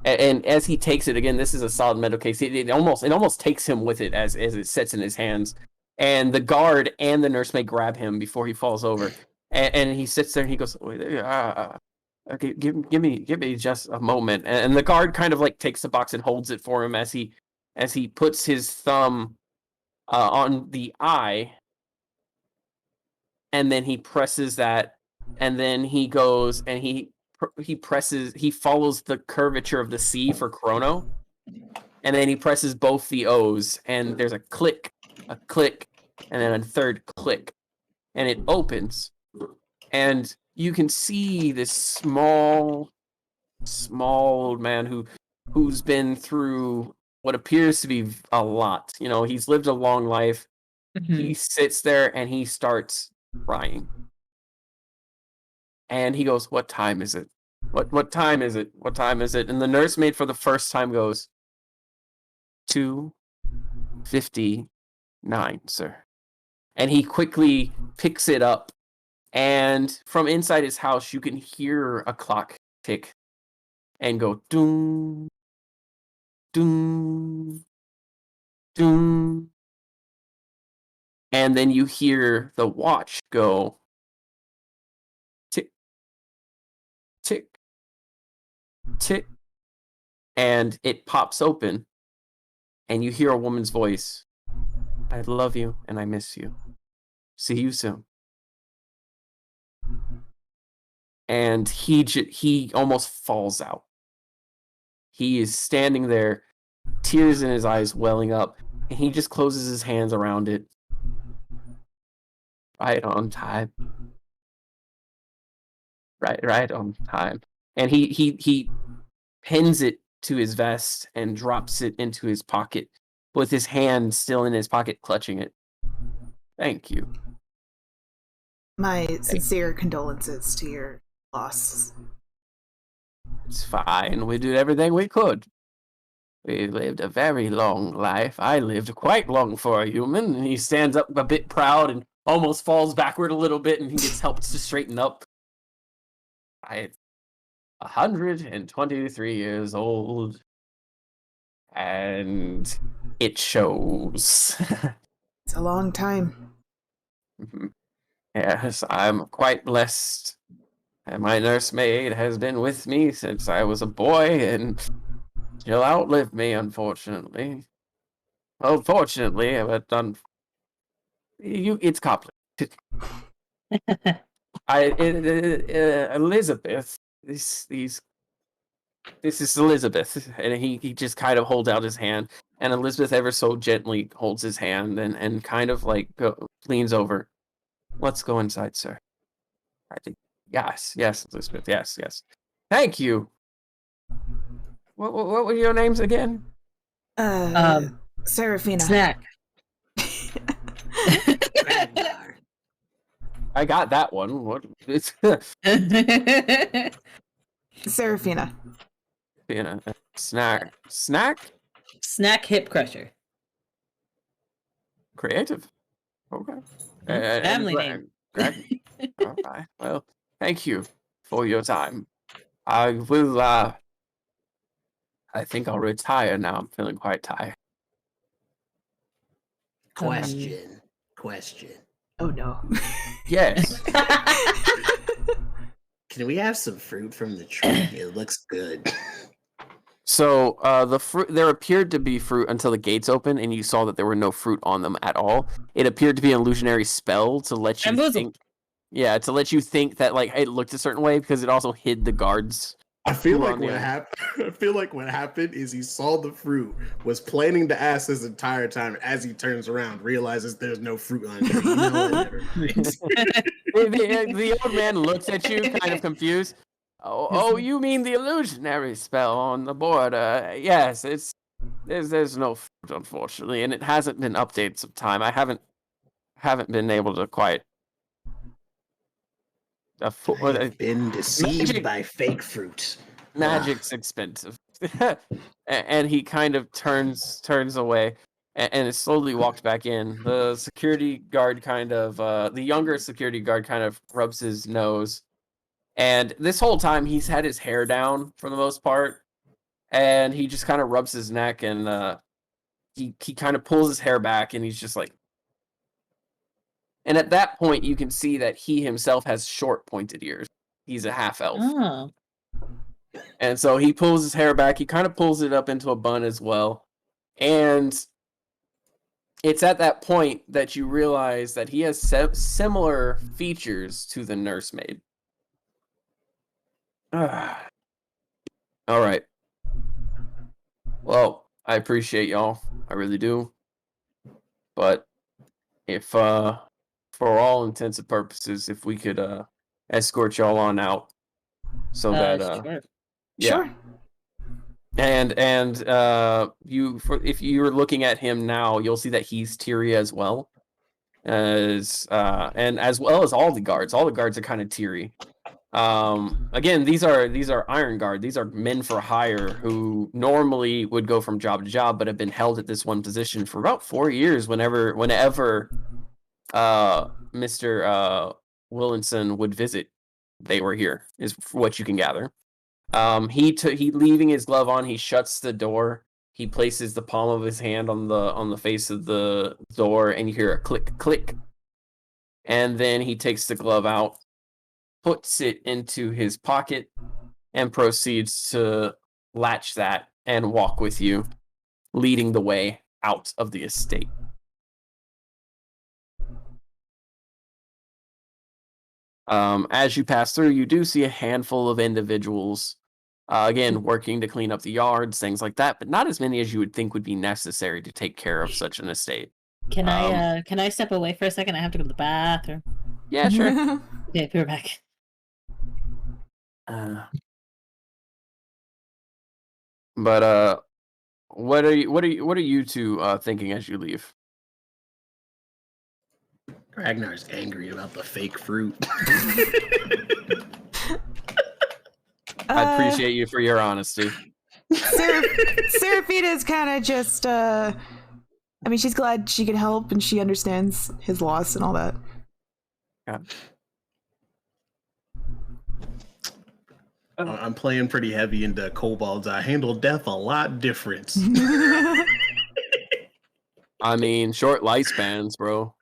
And as he takes it again, this is a solid metal case. It almost takes him with it as it sits in his hands. And the guard and the nursemaid grab him before he falls over. And he sits there and he goes, okay, give me just a moment. And the guard kind of like takes the box and holds it for him as he puts his thumb on the eye. And then he presses that, and then he goes and he follows the curvature of the C for chrono, and then he presses both the O's, and there's a click, and then a third click, and it opens, and you can see this small man who's been through what appears to be a lot. You know, he's lived a long life. Mhm. He sits there and he starts crying. And he goes, "What time is it? What time is it? What time is it?" And the nursemaid for the first time goes, 2:59, sir. And he quickly picks it up And from inside his house, you can hear a clock tick and go doom, doom, doom. And then you hear the watch go tick, tick, tick. And it pops open. And you hear a woman's voice. I love you and I miss you. See you soon. And he almost falls out. He is standing there, tears in his eyes welling up, and he just closes his hands around it. Right on time. Right on time. And he pins it to his vest and drops it into his pocket, with his hand still in his pocket, clutching it. Thank you. My sincere condolences to your loss. It's fine. We did everything we could. We lived a very long life. I lived quite long for a human. And he stands up a bit proud and almost falls backward a little bit, and he gets helped to straighten up. I'm 123 years old. And it shows. It's a long time. Yes, I'm quite blessed. And my nursemaid has been with me since I was a boy, and she'll outlive me, unfortunately. Well, fortunately, but it's complicated. Elizabeth, this is Elizabeth, and he just kind of holds out his hand, and Elizabeth ever so gently holds his hand and kind of like leans over. Let's go inside, sir. I think yes, Elizabeth, yes. Thank you. What were your names again? Seraphina. Snack. I got that one. What? It's Seraphina. Snack. Snack hip crusher. Creative. Okay. Family name. Okay. Well, thank you for your time. I will. I think I'll retire now. I'm feeling quite tired. Question. Oh no. Yes. Can we have some fruit from the tree? It looks good. So the fruit, there appeared to be fruit until the gates opened, and you saw that there were no fruit on them at all. It appeared to be an illusionary spell to let you think. Yeah, to let you think that like it looked a certain way, because it also hid the guards. I feel Who like on the what other- happened. I feel like what happened is he saw the fruit, was planning to ask this entire time. And as he turns around, realizes there's no fruit on it. You know, never mind. The old man looks at you, kind of confused. Oh, you mean the illusionary spell on the board? Yes, there's no fruit, unfortunately, and it hasn't been updated some time. I haven't been able to quite. I've been deceived Magic. by fake fruit. Magic's expensive. And he kind of turns away and slowly walks back in. The security guard the younger security guard kind of rubs his nose. And this whole time he's had his hair down for the most part. And he just kind of rubs his neck, and he kind of pulls his hair back, and he's just like. And at that point you can see that he himself has short pointed ears. He's a half elf. Oh. And so he pulls his hair back. He kind of pulls it up into a bun as well. And it's at that point that you realize that he has similar features to the nursemaid. All right. Well, I appreciate y'all. I really do. But if, for all intents and purposes, if we could escort y'all on out so that... Sure. Yeah. Sure. And if you're looking at him now, you'll see that he's teary as well, and as well as all the guards. All the guards are kind of teary. Again, these are Iron Guard. These are men for hire who normally would go from job to job, but have been held at this one position for about 4 years. Whenever Mr. Willinson would visit, they were here, is what you can gather. He leaving his glove on, he shuts the door. He places the palm of his hand on the face of the door, and you hear a click, click. And then he takes the glove out, puts it into his pocket, and proceeds to latch that and walk with you, leading the way out of the estate. As you pass through, you do see a handful of individuals, again, working to clean up the yards, things like that, but not as many as you would think would be necessary to take care of such an estate. Can I step away for a second? I have to go to the bathroom. Yeah, sure. Okay, be right back. But what are you two thinking as you leave? Ragnar's angry about the fake fruit. I appreciate you for your honesty. Seraphina's kind of just, I mean, she's glad she could help and she understands his loss and all that. Yeah. I'm playing pretty heavy into kobolds. I handle death a lot different. I mean, short lifespans, bro.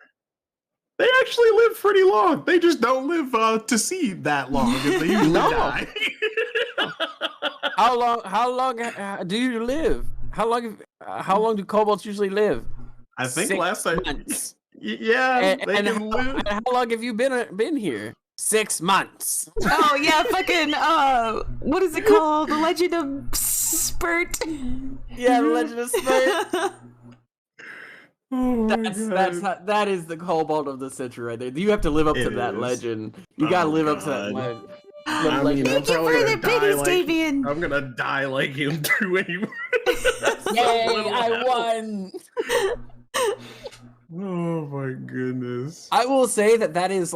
They actually live pretty long. They just don't live to see that long. They usually No. die. How long do you live? How long do kobolds usually live? I think 6 last time. months. Yeah, they And can live. how long have you been here? 6 months. Oh yeah, fucking what is it called? The Legend of Spurt. Yeah, the Legend of Spurt. Oh my God. That is the kobold of the century right there. You have to live up to It that is. legend. You gotta Oh, live up to that God. legend. I mean, I'm Thank you probably for gonna the die biggest, like Davian. I'm gonna die like him too anyway. Yay, I won! Oh my goodness. I will say that is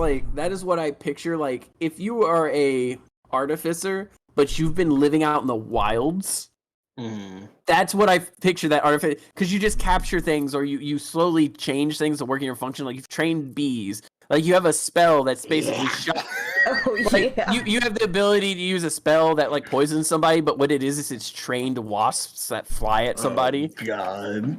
what I picture. Like, if you are a artificer, but you've been living out in the wilds, that's what I picture that artificer. Because you just capture things, or you slowly change things to work in your function. Like, you've trained bees. Like, you have a spell that's basically shot. Oh Like, yeah. you have the ability to use a spell that like poisons somebody, but what it is it's trained wasps that fly at somebody. Oh, God.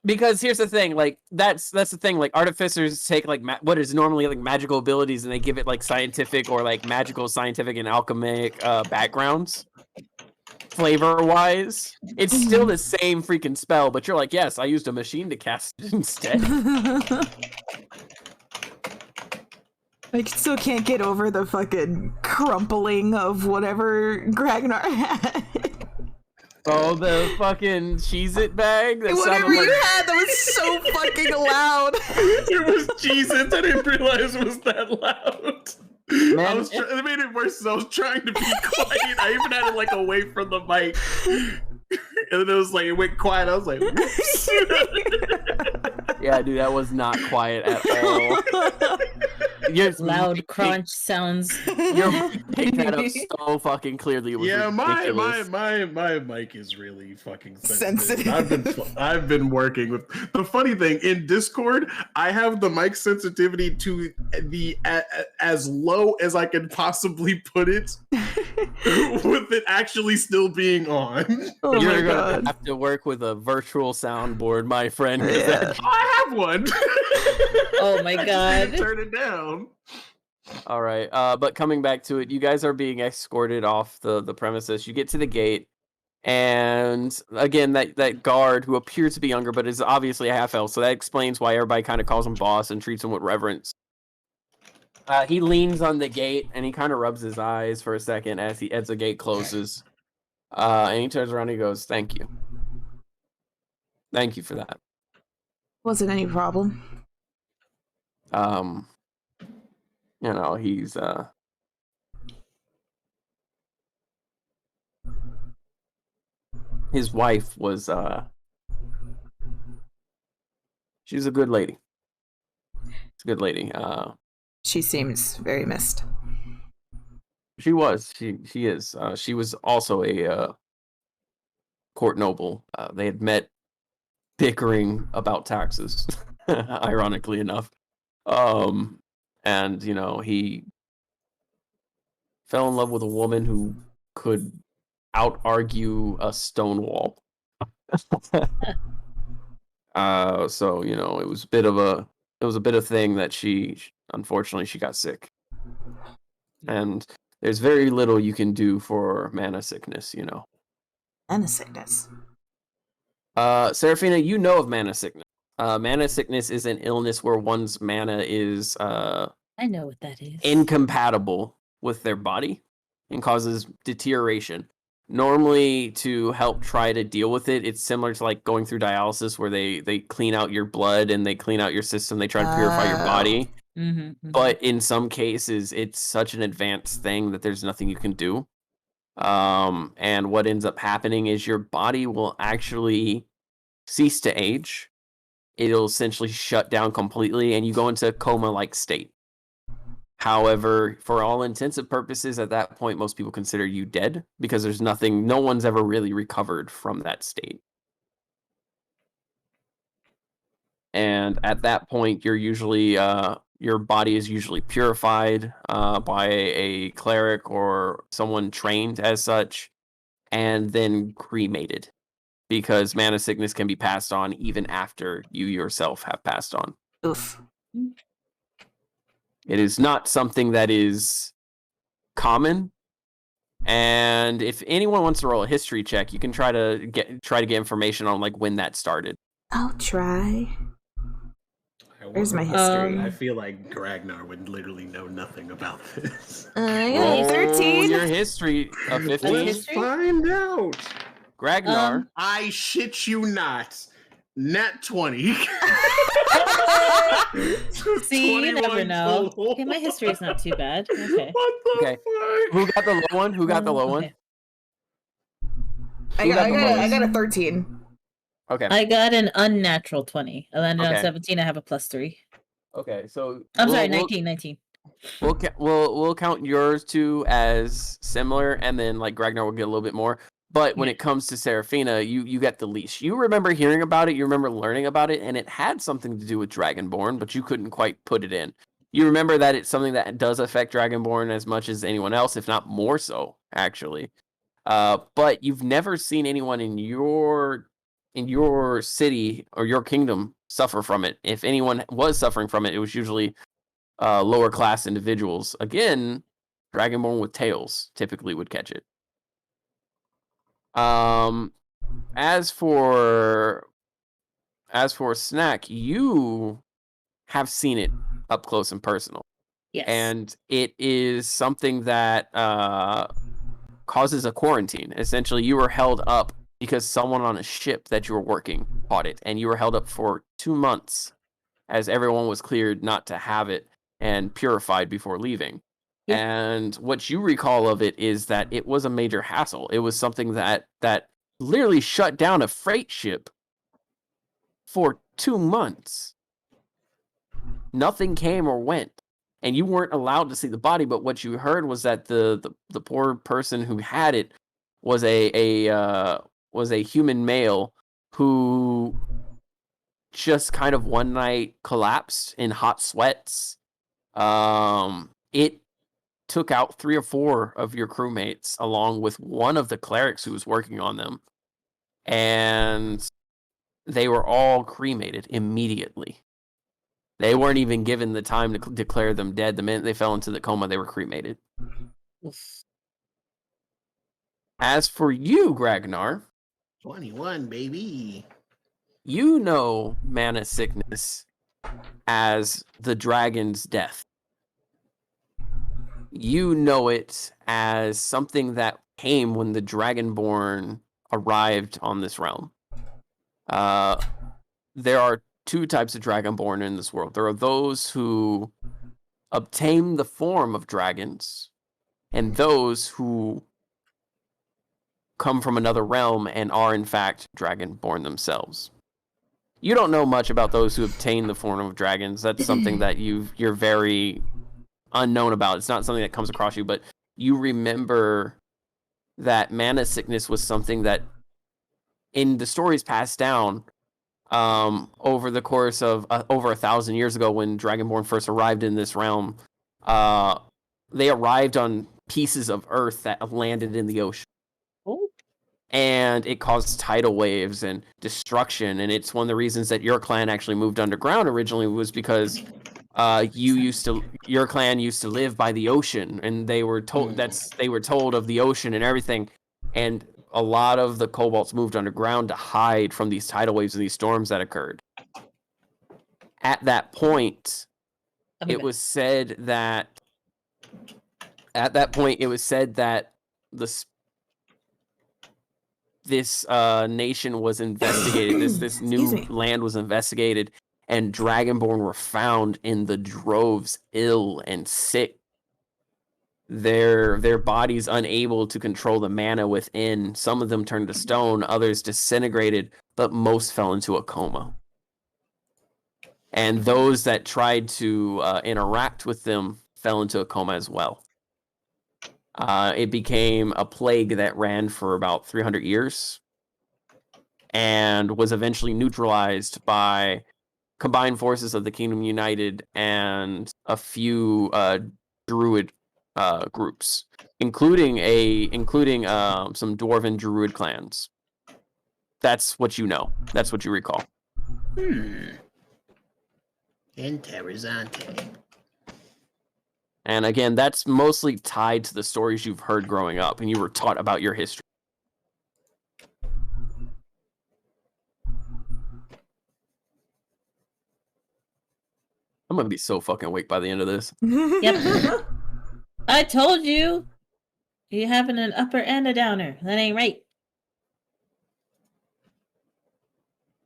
Because here's the thing, like that's the thing. Like artificers take like what is normally like magical abilities, and they give it like scientific or like magical, scientific, and alchemic backgrounds. Flavor wise, it's still the same freaking spell, but you're like, yes, I used a machine to cast it instead. I still can't get over the fucking crumpling of whatever Gragnar had. Oh, the fucking Cheez-It bag. That Whatever sounded you like... had that was so fucking loud. It was Jesus. I didn't realize it was that loud. Man, It made it worse. I was trying to be quiet. I even had it like away from the mic. And then it was like, it went quiet. I was like, whoops. Yeah, dude, that was not quiet at all. Loud crunch sounds. You picked that up so fucking clearly. It was Yeah, ridiculous. my mic is really fucking sensitive. Sensitive. I've been working with the funny thing in Discord. I have the mic sensitivity to the as low as I can possibly put it, with it actually still being on. Oh my You're gonna god. have to work with a virtual soundboard, my friend. 'cause Yeah. that- I have one. Oh my I just need to God. turn it down. All right, but coming back to it, you guys are being escorted off the premises. You get to the gate, and again, that guard who appears to be younger, but is obviously a half elf, so that explains why everybody kind of calls him boss and treats him with reverence. He leans on the gate and he kind of rubs his eyes for a second as the gate closes, and he turns around and he goes, "Thank you, thank you for that." Wasn't any problem. You know, he's his wife was she's a good lady. She's a good lady. She seems very missed. She is. She was also a court noble. They had met bickering about taxes, ironically enough. And, you know, he fell in love with a woman who could out-argue a stone wall. So, you know, it was a bit of thing that unfortunately she got sick. And there's very little you can do for mana sickness, you know. Mana sickness. Seraphina, you know of mana sickness. Mana sickness is an illness where one's mana is I know what that is. incompatible with their body and causes deterioration. Normally, to help try to deal with it, it's similar to like going through dialysis where they clean out your blood and they clean out your system. They try to purify your body. But in some cases, it's such an advanced thing that there's nothing you can do. And what ends up happening is your body will actually cease to age. It'll essentially shut down completely and you go into a coma-like state. However, for all intensive purposes, at that point, most people consider you dead because there's no one's ever really recovered from that state. And at that point, you're usually, your body is usually purified by a cleric or someone trained as such, and then cremated. Because mana sickness can be passed on even after you yourself have passed on. Oof. It is not something that is common. And if anyone wants to roll a history check, you can try to get information on like when that started. I'll try. Where's my history? I feel like Ragnar would literally know nothing about this. I got 13. Your history of 15. Let's find out. Ragnar. I shit you not. Nat 20. See, you never 21 know. total. Okay, my history is not too bad. Okay. What the Okay. fuck? Who got the low one? Who got the low one? Okay. I Who got the got lowest? a 13. Okay. I got an unnatural 20. I landed Okay. on 17. I have a +3. Okay. So I'm sorry, we'll- 19. We'll count yours two as similar, and then like Ragnar will get a little bit more. But when it comes to Seraphina, you get the leash. You remember hearing about it, you remember learning about it, and it had something to do with Dragonborn, but you couldn't quite put it in. You remember that it's something that does affect Dragonborn as much as anyone else, if not more so, actually. But you've never seen anyone in your city or your kingdom suffer from it. If anyone was suffering from it, it was usually lower class individuals. Again, Dragonborn with tails typically would catch it. As for Snack, you have seen it up close and personal. Yes. And it is something that causes a quarantine. Essentially, you were held up because someone on a ship that you were working caught it, and you were held up for 2 months as everyone was cleared not to have it and purified before leaving. Yeah. And what you recall of it is that it was a major hassle. It was something that literally shut down a freight ship for 2 months. Nothing came or went, and you weren't allowed to see the body. But what you heard was that the poor person who had it was a human male who just kind of one night collapsed in hot sweats. It took out 3 or 4 of your crewmates along with one of the clerics who was working on them, and they were all cremated immediately. They weren't even given the time to declare them dead. The minute they fell into the coma, they were cremated. As for you, Ragnar, 21, baby. you know mana sickness as the dragon's death. You know it as something that came when the Dragonborn arrived on this realm. There are 2 types of Dragonborn in this world. There are those who obtain the form of dragons, and those who come from another realm and are in fact Dragonborn themselves. You don't know much about those who obtain the form of dragons. That's something that you're very unknown about. It's not something that comes across you, but you remember that mana sickness was something that in the stories passed down, over the course of over 1,000 years ago, when Dragonborn first arrived in this realm, they arrived on pieces of earth that landed in the ocean. Oh. And it caused tidal waves and destruction. And it's one of the reasons that your clan actually moved underground originally, was because your clan used to live by the ocean, and they were told of the ocean and everything. And a lot of the kobolds moved underground to hide from these tidal waves and these storms that occurred. At that point, it was said that this nation was investigated. this new land was investigated, and Dragonborn were found in the droves, ill and sick. Their bodies unable to control the mana within. Some of them turned to stone, others disintegrated, but most fell into a coma. And those that tried to interact with them fell into a coma as well. It became a plague that ran for about 300 years and was eventually neutralized by combined forces of the Kingdom United and a few druid groups, including some dwarven druid clans. That's what you know. That's what you recall. Interessante. And again, that's mostly tied to the stories you've heard growing up and you were taught about your history. I'm gonna be so fucking awake by the end of this. Yep. I told you. You having an upper and a downer. That ain't right.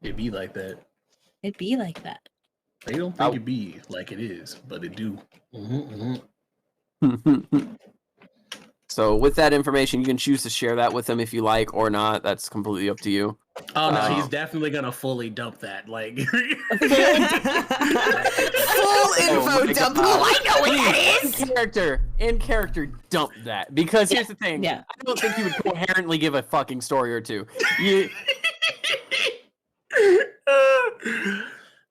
It be like that. It be like that. They don't think it be like it is, but it do. So with that information, you can choose to share that with them if you like or not. That's completely up to you. Oh no, he's definitely gonna fully dump that. Like Full info dump. Oh, I know what that is. In character, dump that. Because here's the thing. Yeah. I don't think you would coherently give a fucking story or two.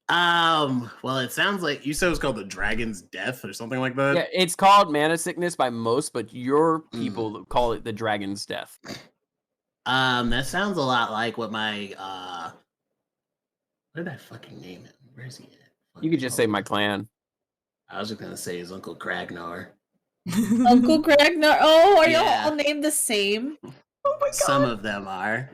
Well, it sounds like you said it was called the Dragon's Death or something like that. Yeah, it's called Mana Sickness by most, but your people call it the Dragon's Death. That sounds a lot like what my what did I fucking name him? Where is he at? You could just say my clan. I was just gonna say his Uncle Kragnar. Uncle Kragnar. Oh, are Yeah. y'all all named the same? Oh my god. Some of them are.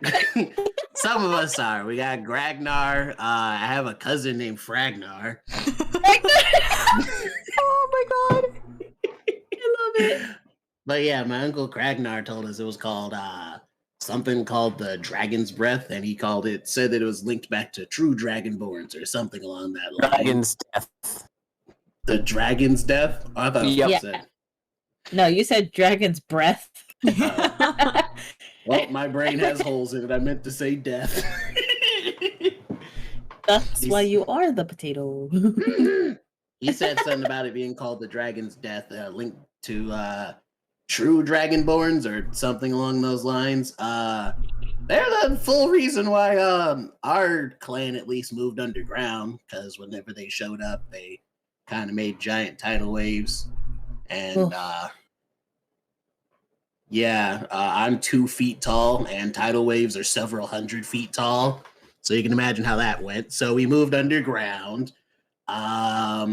Some of us are. We got Gragnar. I have a cousin named Fragnar. Oh my god. I love it. But yeah, my uncle Kragnar told us it was called something called the Dragon's Breath, and he said that it was linked back to true Dragonborns or something along that line. Dragon's Death. The Dragon's Death? Oh, I thought it was Yeah. said. No, you said Dragon's Breath. Well, my brain has holes in it. I meant to say death. That's why you are the potato. He said something about it being called the Dragon's Death, linked to true Dragonborns or something along those lines. They're the full reason why our clan at least moved underground, because whenever they showed up, they kind of made giant tidal waves. And I'm 2 feet tall, and tidal waves are several hundred feet tall. So you can imagine how that went. So we moved underground. I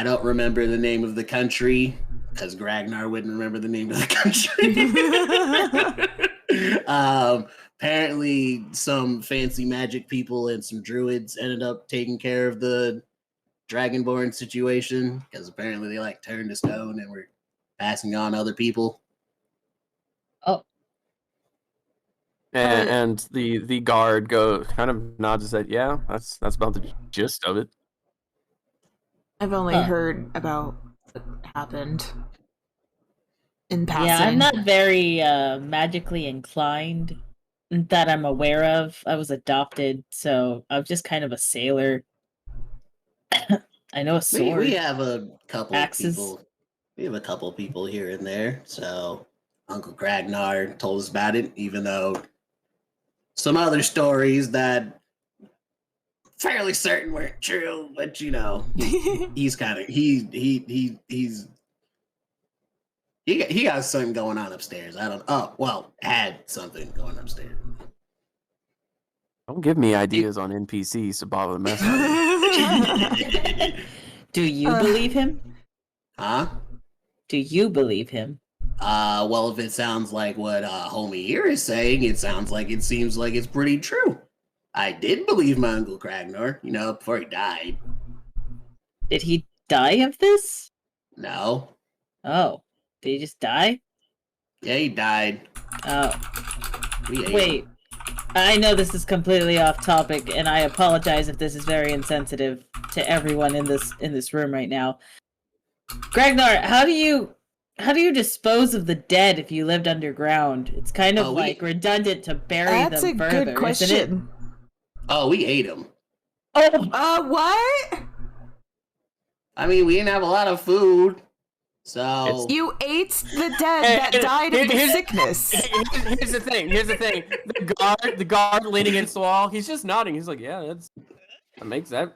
don't remember the name of the country because Gragnar wouldn't remember the name of the country. Apparently, some fancy magic people and some druids ended up taking care of the Dragonborn situation because apparently they turned to stone and were passing on other people. Oh. And the guard kind of nods his head. Yeah, that's about the gist of it. I've only heard about what happened in passing. Yeah, I'm not very magically inclined that I'm aware of. I was adopted, so I'm just kind of a sailor. I know a sword. We have a couple Axes. of people. We have a couple of people here and there. So Uncle Kragnar told us about it, even though some other stories that fairly certain weren't true, but you know, he's kind of he got something going on upstairs. I don't. Oh well, had something going upstairs. Don't give me ideas on NPCs to bother the mess out of me. Do you believe him? Huh? Do you believe him? Well, if it sounds like what homie here is saying, it seems like it's pretty true. I did believe my Uncle Kragnor, you know, before he died. Did he die of this? No. Oh, did he just die? Yeah, he died. Oh, We ate him. wait. I know this is completely off topic, and I apologize if this is very insensitive to everyone in this room right now. Gragnar, how do you dispose of the dead if you lived underground? It's kind of redundant to bury That's them a further, good isn't it? question. Oh, we ate him. Oh, What? I mean, we didn't have a lot of food, so You ate the dead that died of the Here's- sickness. Here's the thing. The guard leaning against the wall. He's just nodding. He's like, yeah, that makes sense.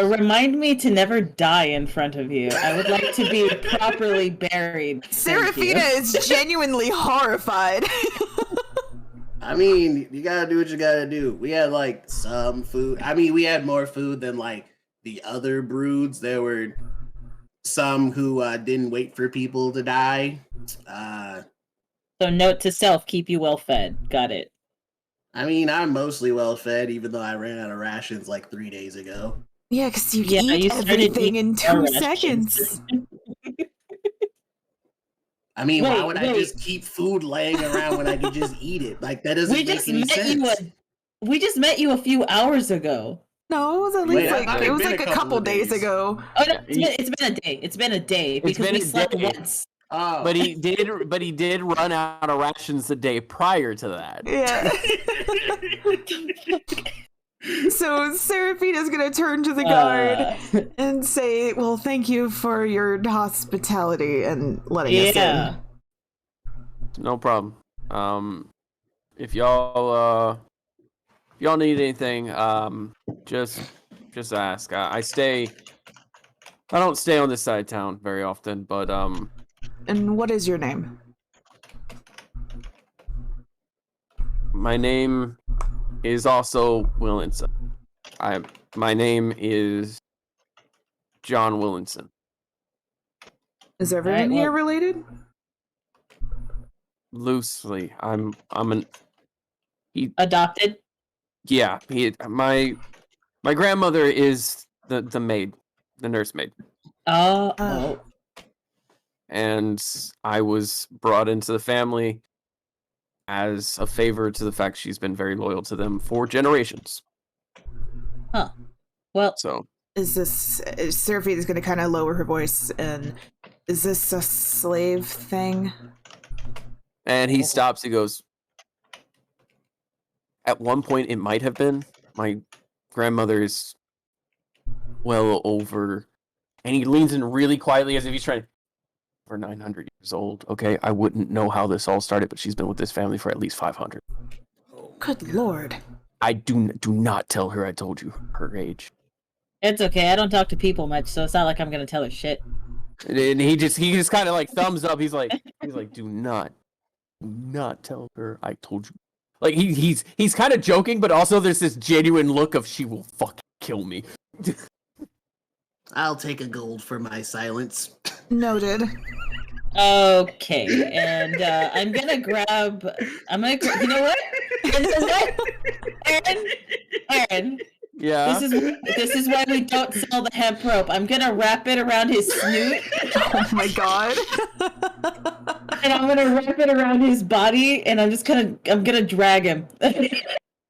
remind me to never die in front of you. I would like to be properly buried. Thank you. Serafina is genuinely horrified. I mean, you gotta do what you gotta do. We had like some food. I mean, we had more food than like the other broods. There were some who didn't wait for people to die. So note to self, keep you well fed. Got it. I mean, I'm mostly well fed, even though I ran out of rations like 3 days ago. Yeah, because you Yeah, eat you started everything in eating more 2 rations. seconds. I mean, why Wait, would I wait. just keep food laying around when I could just eat it? Like that doesn't make any sense. We just met you a few hours ago. No, it was at Wait, least I like thought it it'd was been like a a couple couple of days days. ago. Oh no, it's been a day. It's been a day because been we a slept day. once. Oh, But he did run out of rations the day prior to that. Yeah. So Serafina's gonna turn to the guard and say, "Well, thank you for your hospitality and letting us Yeah. in." No problem. If y'all need anything, just ask. I don't stay on this side of town very often, but And what is your name? my name is also Willinson. My name is John Willinson. Is everyone Alright, well- here related? Loosely, I'm Adopted. yeah. My grandmother is the maid, the nursemaid, Oh. and I was brought into the family as a favor to the fact she's been very loyal to them for generations. Well, So Is this Serafina's gonna kind of lower her voice and is this a slave thing? and he stops. He goes. At one point, it might have been. My grandmother is well over, and he leans in really quietly as if he's trying. For 900 years old. Okay, I wouldn't know how this all started, but she's been with this family for at least 500. Good lord. I do not tell her I told you her age. it's okay. I don't talk to people much, so it's not like I'm gonna tell her shit. And he just kind of like thumbs up. He's like, do not tell her I told you. Like he's kind of joking, but also there's this genuine look of she will fucking kill me. I'll take a gold for my silence. Noted. Okay, and I'm gonna grab. You know what? Aaron, Yeah. this is why we don't sell the hemp rope. I'm gonna wrap it around his snoot, Oh my god. and I'm gonna wrap it around his body, and I'm gonna drag him.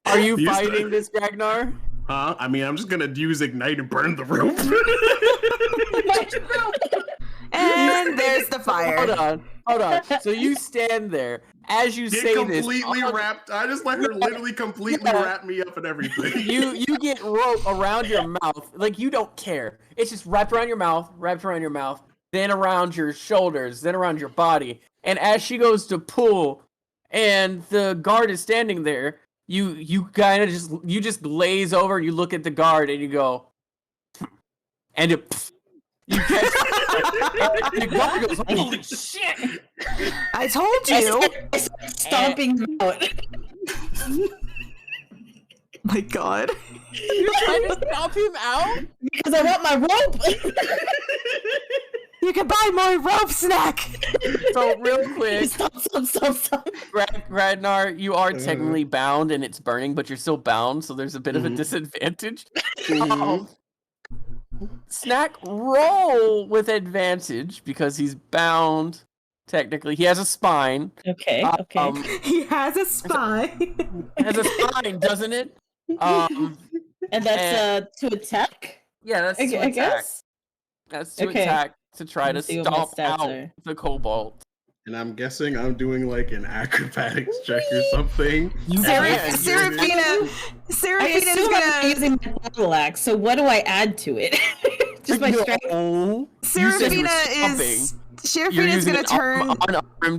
Are you You fighting start- this Ragnar? Huh? I mean, I'm just gonna use ignite and burn the rope. And there's the Hold fire. on. So you stand there as you Get say completely this. wrapped. I just let her literally completely Yeah. wrap me up and everything. You get rope around your mouth, like you don't care. It's just wrapped around your mouth, then around your shoulders, then around your body. And as she goes to pull, and the guard is standing there, you kind of just glaze over, you look at the guard, and you go, and you catch and the guard goes, holy shit! I told you. I start stomping him out. My God. You're trying to stomp him out? Because I want my rope. You can buy more rope, Snack. So real quick, Stop. Ragnar, you are technically bound and it's burning, but you're still bound, so there's a bit of a disadvantage. Snack, roll with advantage because he's bound. Technically, he has a spine. Okay. He has a spine. Has a spine, doesn't it? And that's to attack? Yeah, that's to I attack. guess. That's to Okay. attack to try to Let's see what my stomp stats out are. the kobold. And I'm guessing I'm doing like an acrobatics check or something. You can. Seraphina I is assume I'm gonna. using my battle axe, so what do I add to it? Just my strength. Oh, Seraphina Seraphina's gonna turn.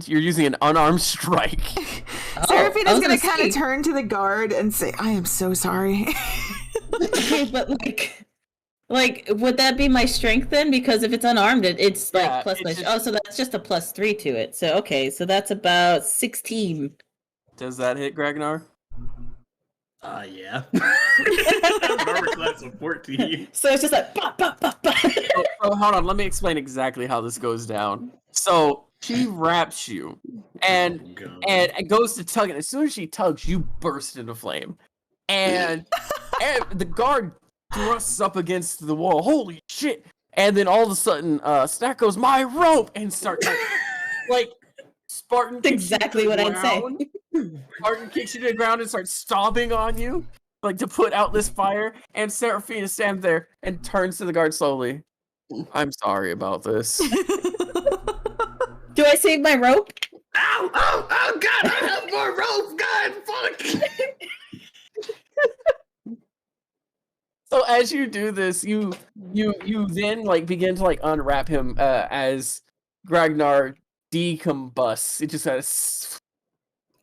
You're using an unarmed strike. Seraphina's gonna gonna kind of turn to the guard and say, "I am so sorry." Okay, but like, would that be my strength then? Because if it's unarmed, it's like Yeah, plus it's my. just- So that's just a +3 to it. So okay, so that's about 16. Does that hit Gragnar? Yeah. Armor class of 14. So it's just like. Bah, bah, bah, bah. So hold on, let me explain exactly how this goes down. So she wraps you, and Oh, God. and it goes to tug, and as soon as she tugs, you burst into flame, and the guard thrusts up against the wall. Holy shit! And then all of a sudden, Snack goes, "My rope!" and starts like Spartan. That's kicks you to exactly the what I'd say. ground. Spartan kicks you to the ground and starts stomping on you, like to put out this fire. And Seraphina stands there and turns to the guard slowly. I'm sorry about this. Do I save my rope? Ow! Oh, God! I have more rope! God, fuck! So as you do this, you then like begin to like unwrap him as Gragnar decombusts. It just has.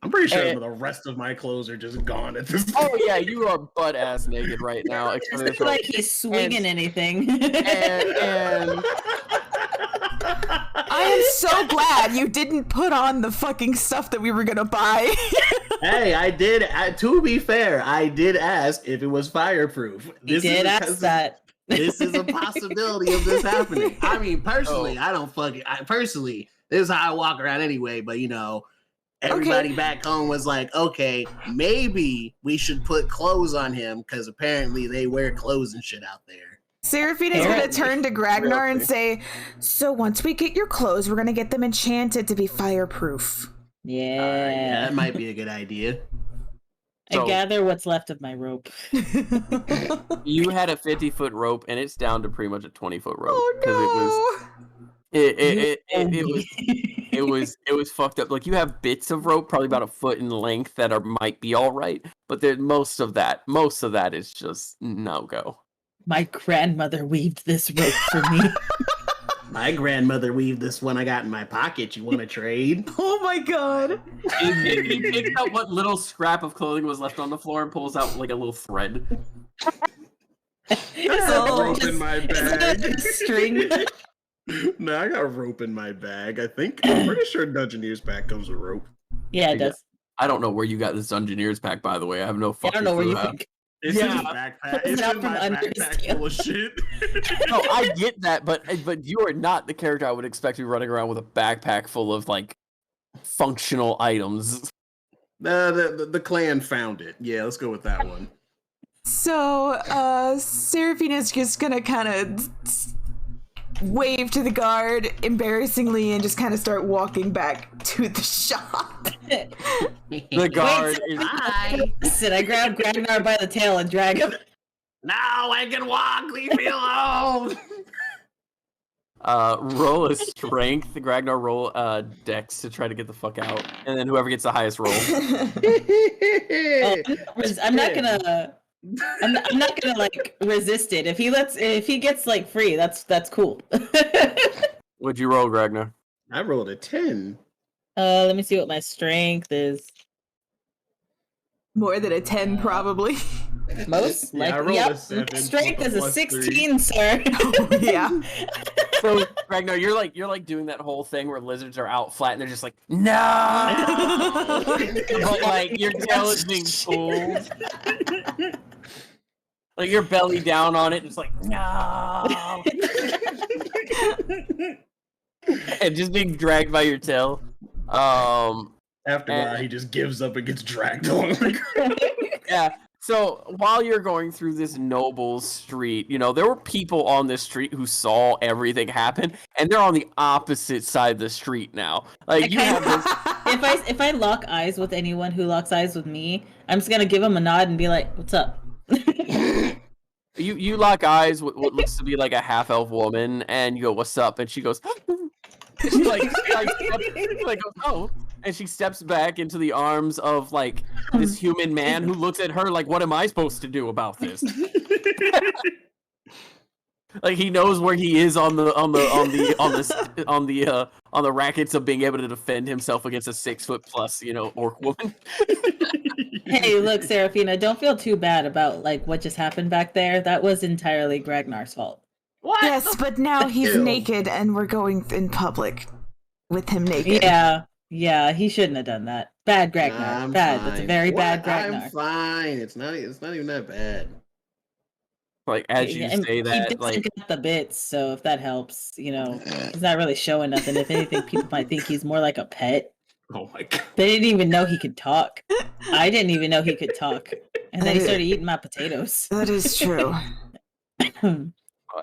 I'm pretty sure And- the rest of my clothes are just gone at this point. Oh yeah, you are butt ass naked right now. It except for doesn't the look like he's swinging anything. and I am so glad you didn't put on the fucking stuff that we were gonna buy. Hey, I did. To be fair, I did ask if it was fireproof. He did ask because that. This is a possibility of this happening. I mean, personally, I don't fucking. Personally, this is how I walk around anyway. But you know, everybody back home was like, okay, maybe we should put clothes on him because apparently they wear clothes and shit out there. Seraphina's gonna Apparently. turn to Gragnar and Really? say, "So once we get your clothes, we're gonna get them enchanted to be fireproof." Yeah. That might be a good idea. I So- gather what's left of my rope. you had a 50-foot rope, and it's down to pretty much a 20-foot rope Oh it was fucked up. Like you have bits of rope, probably about a foot in length, that might be all right, but most of that is just no go. My grandmother weaved this rope for me. My grandmother weaved this one I got in my pocket. You want to trade? Oh my god. He picks out what little scrap of clothing was left on the floor and pulls out like a little thread. I got rope in my bag. String. No, I got rope in my bag. I'm pretty sure Dungeoneer's pack comes with rope. Yeah, it does. I don't know where you got this Dungeoneer's pack, by the way. I have no I fucking don't know where clue you how. think. It's Yeah. in his backpack. Pulls It's it out in from my under his backpack tail. full of shit. No, I get that, but you are not the character I would expect to be running around with a backpack full of like functional items. The clan found it. Yeah, let's go with that one. So, Seraphina's just gonna kind of wave to the guard embarrassingly and just kind of start walking back to the shop. The guard is Bye. Listen, I grab Gragnar by the tail and drag him. Now I can walk. Leave me alone. roll a strength. Gragnar roll dex to try to get the fuck out, and then whoever gets the highest roll. Oh, I'm not gonna. I'm not gonna like resist it. If he gets like free, that's cool. What'd you roll, Gragnar? I rolled a 10. Let me see what my strength is. More than a 10, probably. Most Yeah, I likely. rolled a Yep. 7 My strength with a is a plus 16, sir. Yeah. So Ragnar, you're like doing that whole thing where lizards are out flat and they're just like, no. But like your tail is being pulled. Like your belly down on it, just like no. And just being dragged by your tail. After a while, he just gives up and gets dragged along the ground. Yeah. So while you're going through this noble street, you know, there were people on this street who saw everything happen, and they're on the opposite side of the street now. Like you have this. If I lock eyes with anyone who locks eyes with me, I'm just gonna give them a nod and be like, "What's up?" You lock eyes with what looks to be like a half elf woman, and you go, "What's up?" And she goes, and she like goes, "Oh." And she steps back into the arms of like this human man who looks at her like, "What am I supposed to do about this?" Like he knows where he is on the rackets of being able to defend himself against a 6-foot+ orc woman. Hey, look, Seraphina, don't feel too bad about like what just happened back there. That was entirely Gragnar's fault. What? Yes, but now he's Ew. naked and we're going in public with him naked. Yeah, he shouldn't have done that. Bad Gragnar. I'm Bad. That's a fine. very What? bad I'm Gragnar. fine. It's not even that bad. Like as you And say he that, doesn't like got the bits, so if that helps, he's not really showing nothing. If anything, people might think he's more like a pet. Oh my god. They didn't even know he could talk. I didn't even know he could talk. And then he started eating my potatoes. That is true.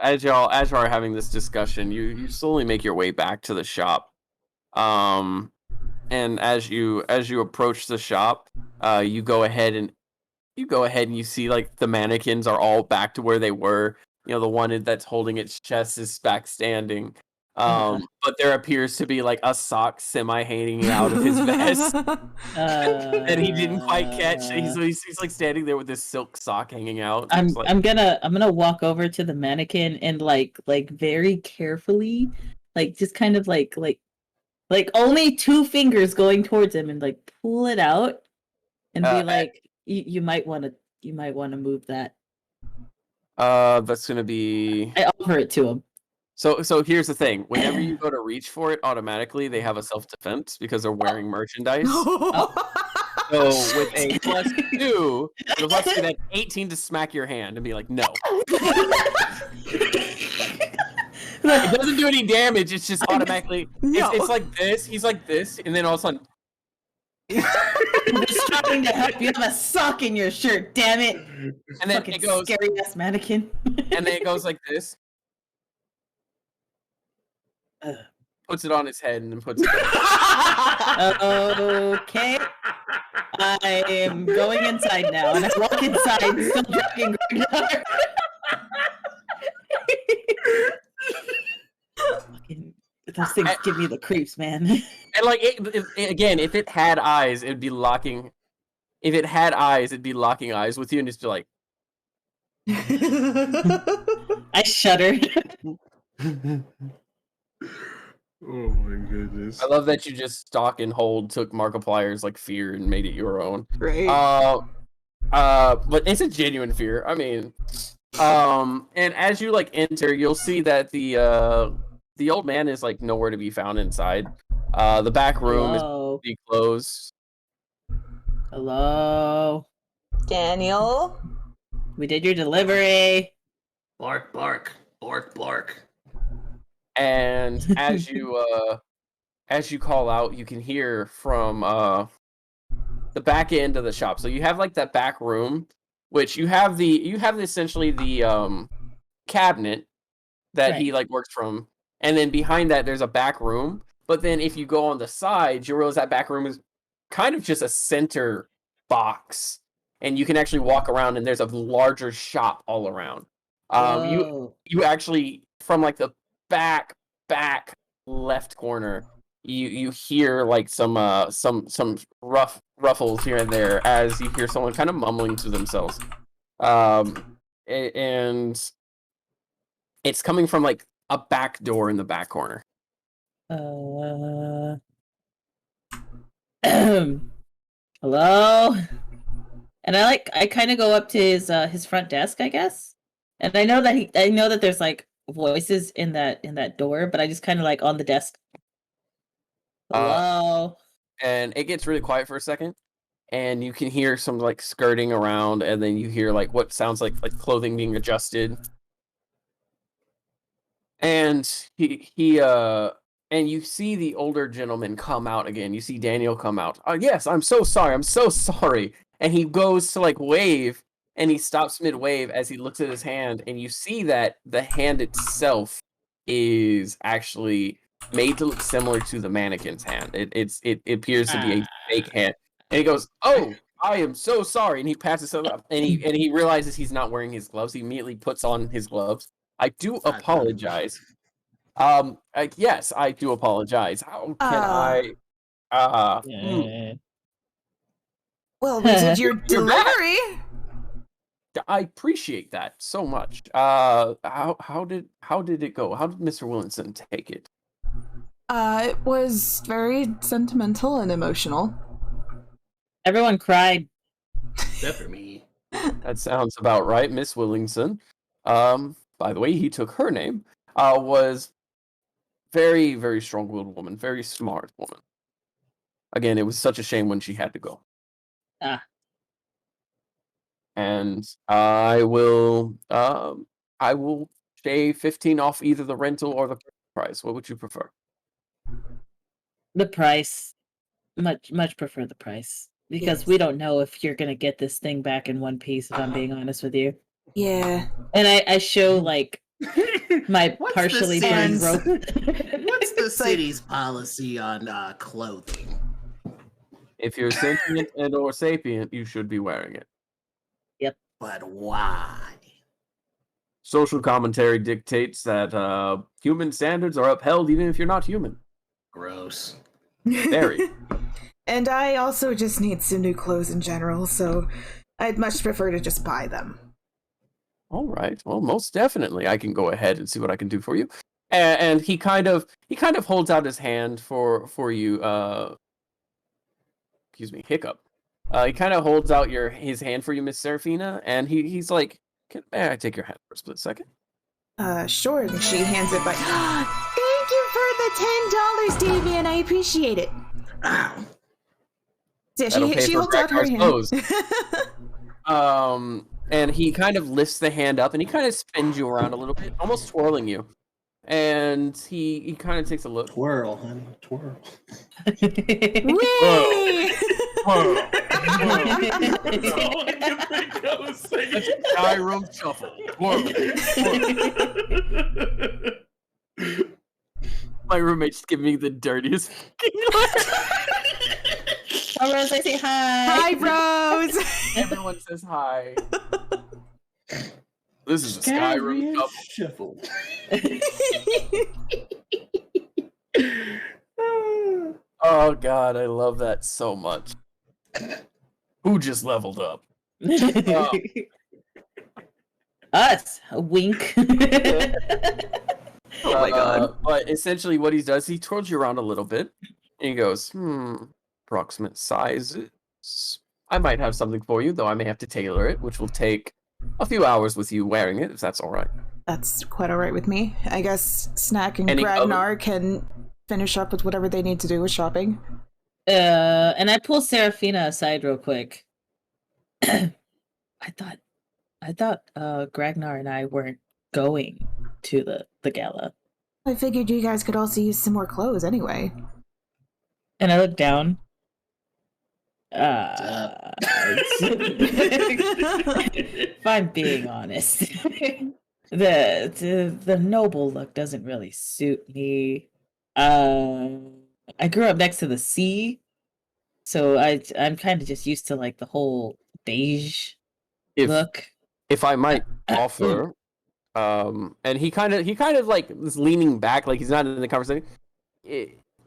as y'all are having this discussion, you slowly make your way back to the shop. And as you approach the shop, you go ahead and you see like the mannequins are all back to where they were. You know, the one that's holding its chest is back standing. But there appears to be like a sock semi hanging out of his vest that he didn't quite catch. He's like standing there with this silk sock hanging out. I'm It's gonna walk over to the mannequin and like very carefully, like just kind of like only 2 fingers going towards him and like pull it out and be like, you might want to move that. that's gonna be. I offer it to him. So here's the thing. Whenever you go to reach for it, automatically they have a self-defense because they're wearing merchandise. So with a +2, that's 18 to smack your hand and be like, no. It doesn't do any damage, it's just automatically it's like this, he's like this, and then all of a sudden I'm just trying to help you have a sock in your shirt, damn it. and then Fucking it goes scary ass mannequin. and then it goes like this. Puts it on his head and then puts it Okay. I am going inside now, and I walk inside, still dragging Gragnar. Fucking, those things give me the creeps, man. And like again, if it had eyes, it'd be locking. If it had eyes, it'd be locking eyes with you and just be like. I shudder. Oh my goodness. I love that you just stock and hold took Markiplier's like fear and made it your own. Right. But it's a genuine fear. I mean, and as you like enter, you'll see that the old man is like nowhere to be found inside. The back room Hello. is closed. Hello. Daniel? We did your delivery. Bark, bark, bark, bark. And as you call out, you can hear from the back end of the shop. So you have like that back room, which you have essentially the cabinet that he like works from, and then behind that there's a back room. But then if you go on the side, you realize that back room is kind of just a center box, and you can actually walk around, and there's a larger shop all around. You actually from like the back left corner, you hear like some rough ruffles here and there as you hear someone kind of mumbling to themselves, and it's coming from like a back door in the back corner. Hello? And I kind of go up to his front desk, I guess. And I know that there's like voices in that door, but I just kind of like on the desk. Hello? And it gets really quiet for a second, and you can hear some like skirting around, and then you hear like what sounds like clothing being adjusted. And and you see the older gentleman come out again. You see Daniel come out. Yes, I'm so sorry. I'm so sorry. And he goes to like wave, and he stops mid wave as he looks at his hand, and you see that the hand itself is actually made to look similar to the mannequin's hand. It appears to be a fake hand. And he goes, "Oh, I am so sorry." And he passes it up, and he realizes he's not wearing his gloves. He immediately puts on his gloves. I do apologize. Yes, I do apologize. How can Well, we did your You're back. delivery. I appreciate that so much. How did it go? How did Mr. Willinson take it? It was very sentimental and emotional. Everyone cried. Except for me. That sounds about right, Miss Willingson. By the way, he took her name. Was very, very strong-willed woman, very smart woman. Again, it was such a shame when she had to go. And I will shave 15 off either the rental or the price. What would you prefer? The price. Much prefer the price. Because we don't know if you're gonna get this thing back in one piece, if I'm being honest with you. Yeah. And I show like my What's partially the burned sense? rope. What's the city's policy on clothing? If you're sentient and or sapient, you should be wearing it. But why? Social commentary dictates that human standards are upheld even if you're not human. Gross. Very. And I also just need some new clothes in general, so I'd much prefer to just buy them. All right. Well, most definitely, I can go ahead and see what I can do for you. And he kind of holds out his hand for you. Excuse me, hiccup. He kind of holds out his hand for you, Miss Serafina, and he's like, "May I take your hand for a split second?" Sure. And she hands it back. Thank you for the $10, Damien. I appreciate it. Ow. Yeah, That'll pay she for holds out her Ragnar's hand. clothes. And he kind of lifts the hand up and he kind of spins you around a little bit, almost twirling you. And he kind of takes a look. Twirl, honey. Twirl. Whee! Gyro shuffle. My roommate's giving me the dirtiest fucking look. Oh, Rose, I say hi. Hi, Rose. Everyone says hi. This is a Skyrim shuffle. Oh god, I love that so much. Who just leveled up? Us. A wink. Oh my god. But essentially what he does, he twirls you around a little bit. And he goes, approximate sizes. I might have something for you, though I may have to tailor it, which will take a few hours with you wearing it, if that's all right. That's quite all right with me. I guess Snack and Any Ragnar can finish up with whatever they need to do with shopping. And I pull Serafina aside real quick. I thought Ragnar and I weren't going to the gala. I figured you guys could also use some more clothes anyway. And I look down. If I'm being honest, the noble look doesn't really suit me. I grew up next to the sea, so I'm kind of just used to like the whole beige look. If I might offer, and he kind of like is leaning back, like he's not in the conversation.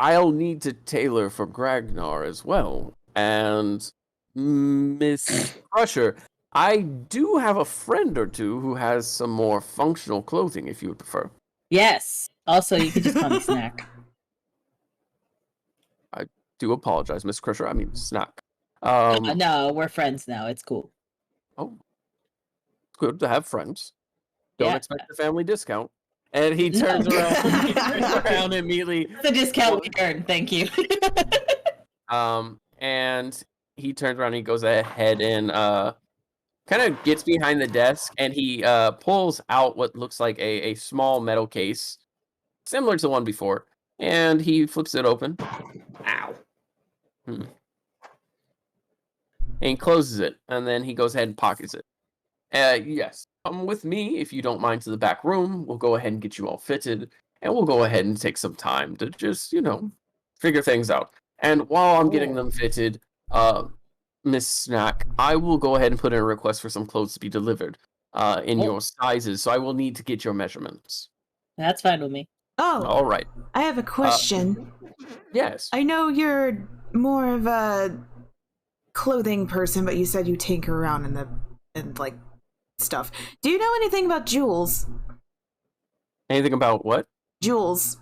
I'll need to tailor for Ragnar as well. And Miss Crusher, I do have a friend or two who has some more functional clothing, if you would prefer. Yes. Also, you could just call me Snack. do apologize, Miss Crusher. I mean, Snack. No, we're friends now. It's cool. Oh, it's good to have friends. Don't Yeah. expect a family discount. And he turns No. around. He turns around immediately. The discount we earned. Thank you. And he turns around and he goes ahead and kind of gets behind the desk and he pulls out what looks like a small metal case, similar to the one before, and he flips it open. Ow. And he closes it, and then he goes ahead and pockets it. Yes, come with me if you don't mind to the back room. We'll go ahead and get you all fitted, and we'll go ahead and take some time to just, figure things out. And while I'm getting them fitted, Miss Snack, I will go ahead and put in a request for some clothes to be delivered in your sizes, so I will need to get your measurements. That's fine with me. Oh, All right. I have a question. Yes. I know you're more of a clothing person, but you said you tinker around in like stuff. Do you know anything about jewels? Anything about what? Jewels.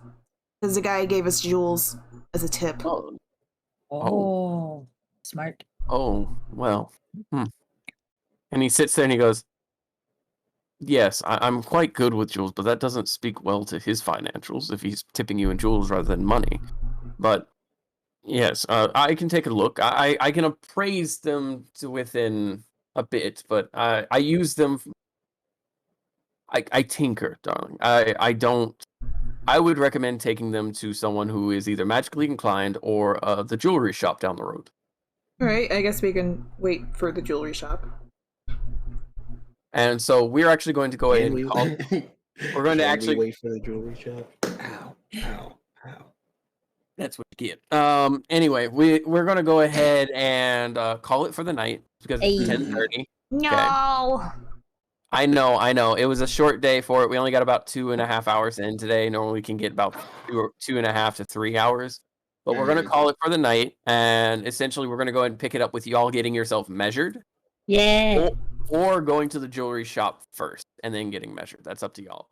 Because the guy gave us jewels as a tip. Oh, Oh, smart. well. And he sits there and he goes, yes, I'm quite good with jewels, but that doesn't speak well to his financials if he's tipping you in jewels rather than money. But yes, I can take a look. I can appraise them to within a bit, but I use them. I tinker, darling. I would recommend taking them to someone who is either magically inclined or the jewelry shop down the road. Alright, I guess we can wait for the jewelry shop. And so we're actually going to go ahead Can and call. We're going to Can actually we wait for the jewelry shop. Ow, ow, ow. That's what you get. Anyway, we're gonna go ahead and call it for the night because it's Hey. 10:30. No! I know. It was a short day for it. We only got about 2.5 hours in today. Normally we can get about 2.5 to 3 hours. But we're gonna call it for the night, and essentially we're gonna go ahead and pick it up with y'all getting yourself measured, Yeah. or going to the jewelry shop first and then getting measured. That's up to y'all.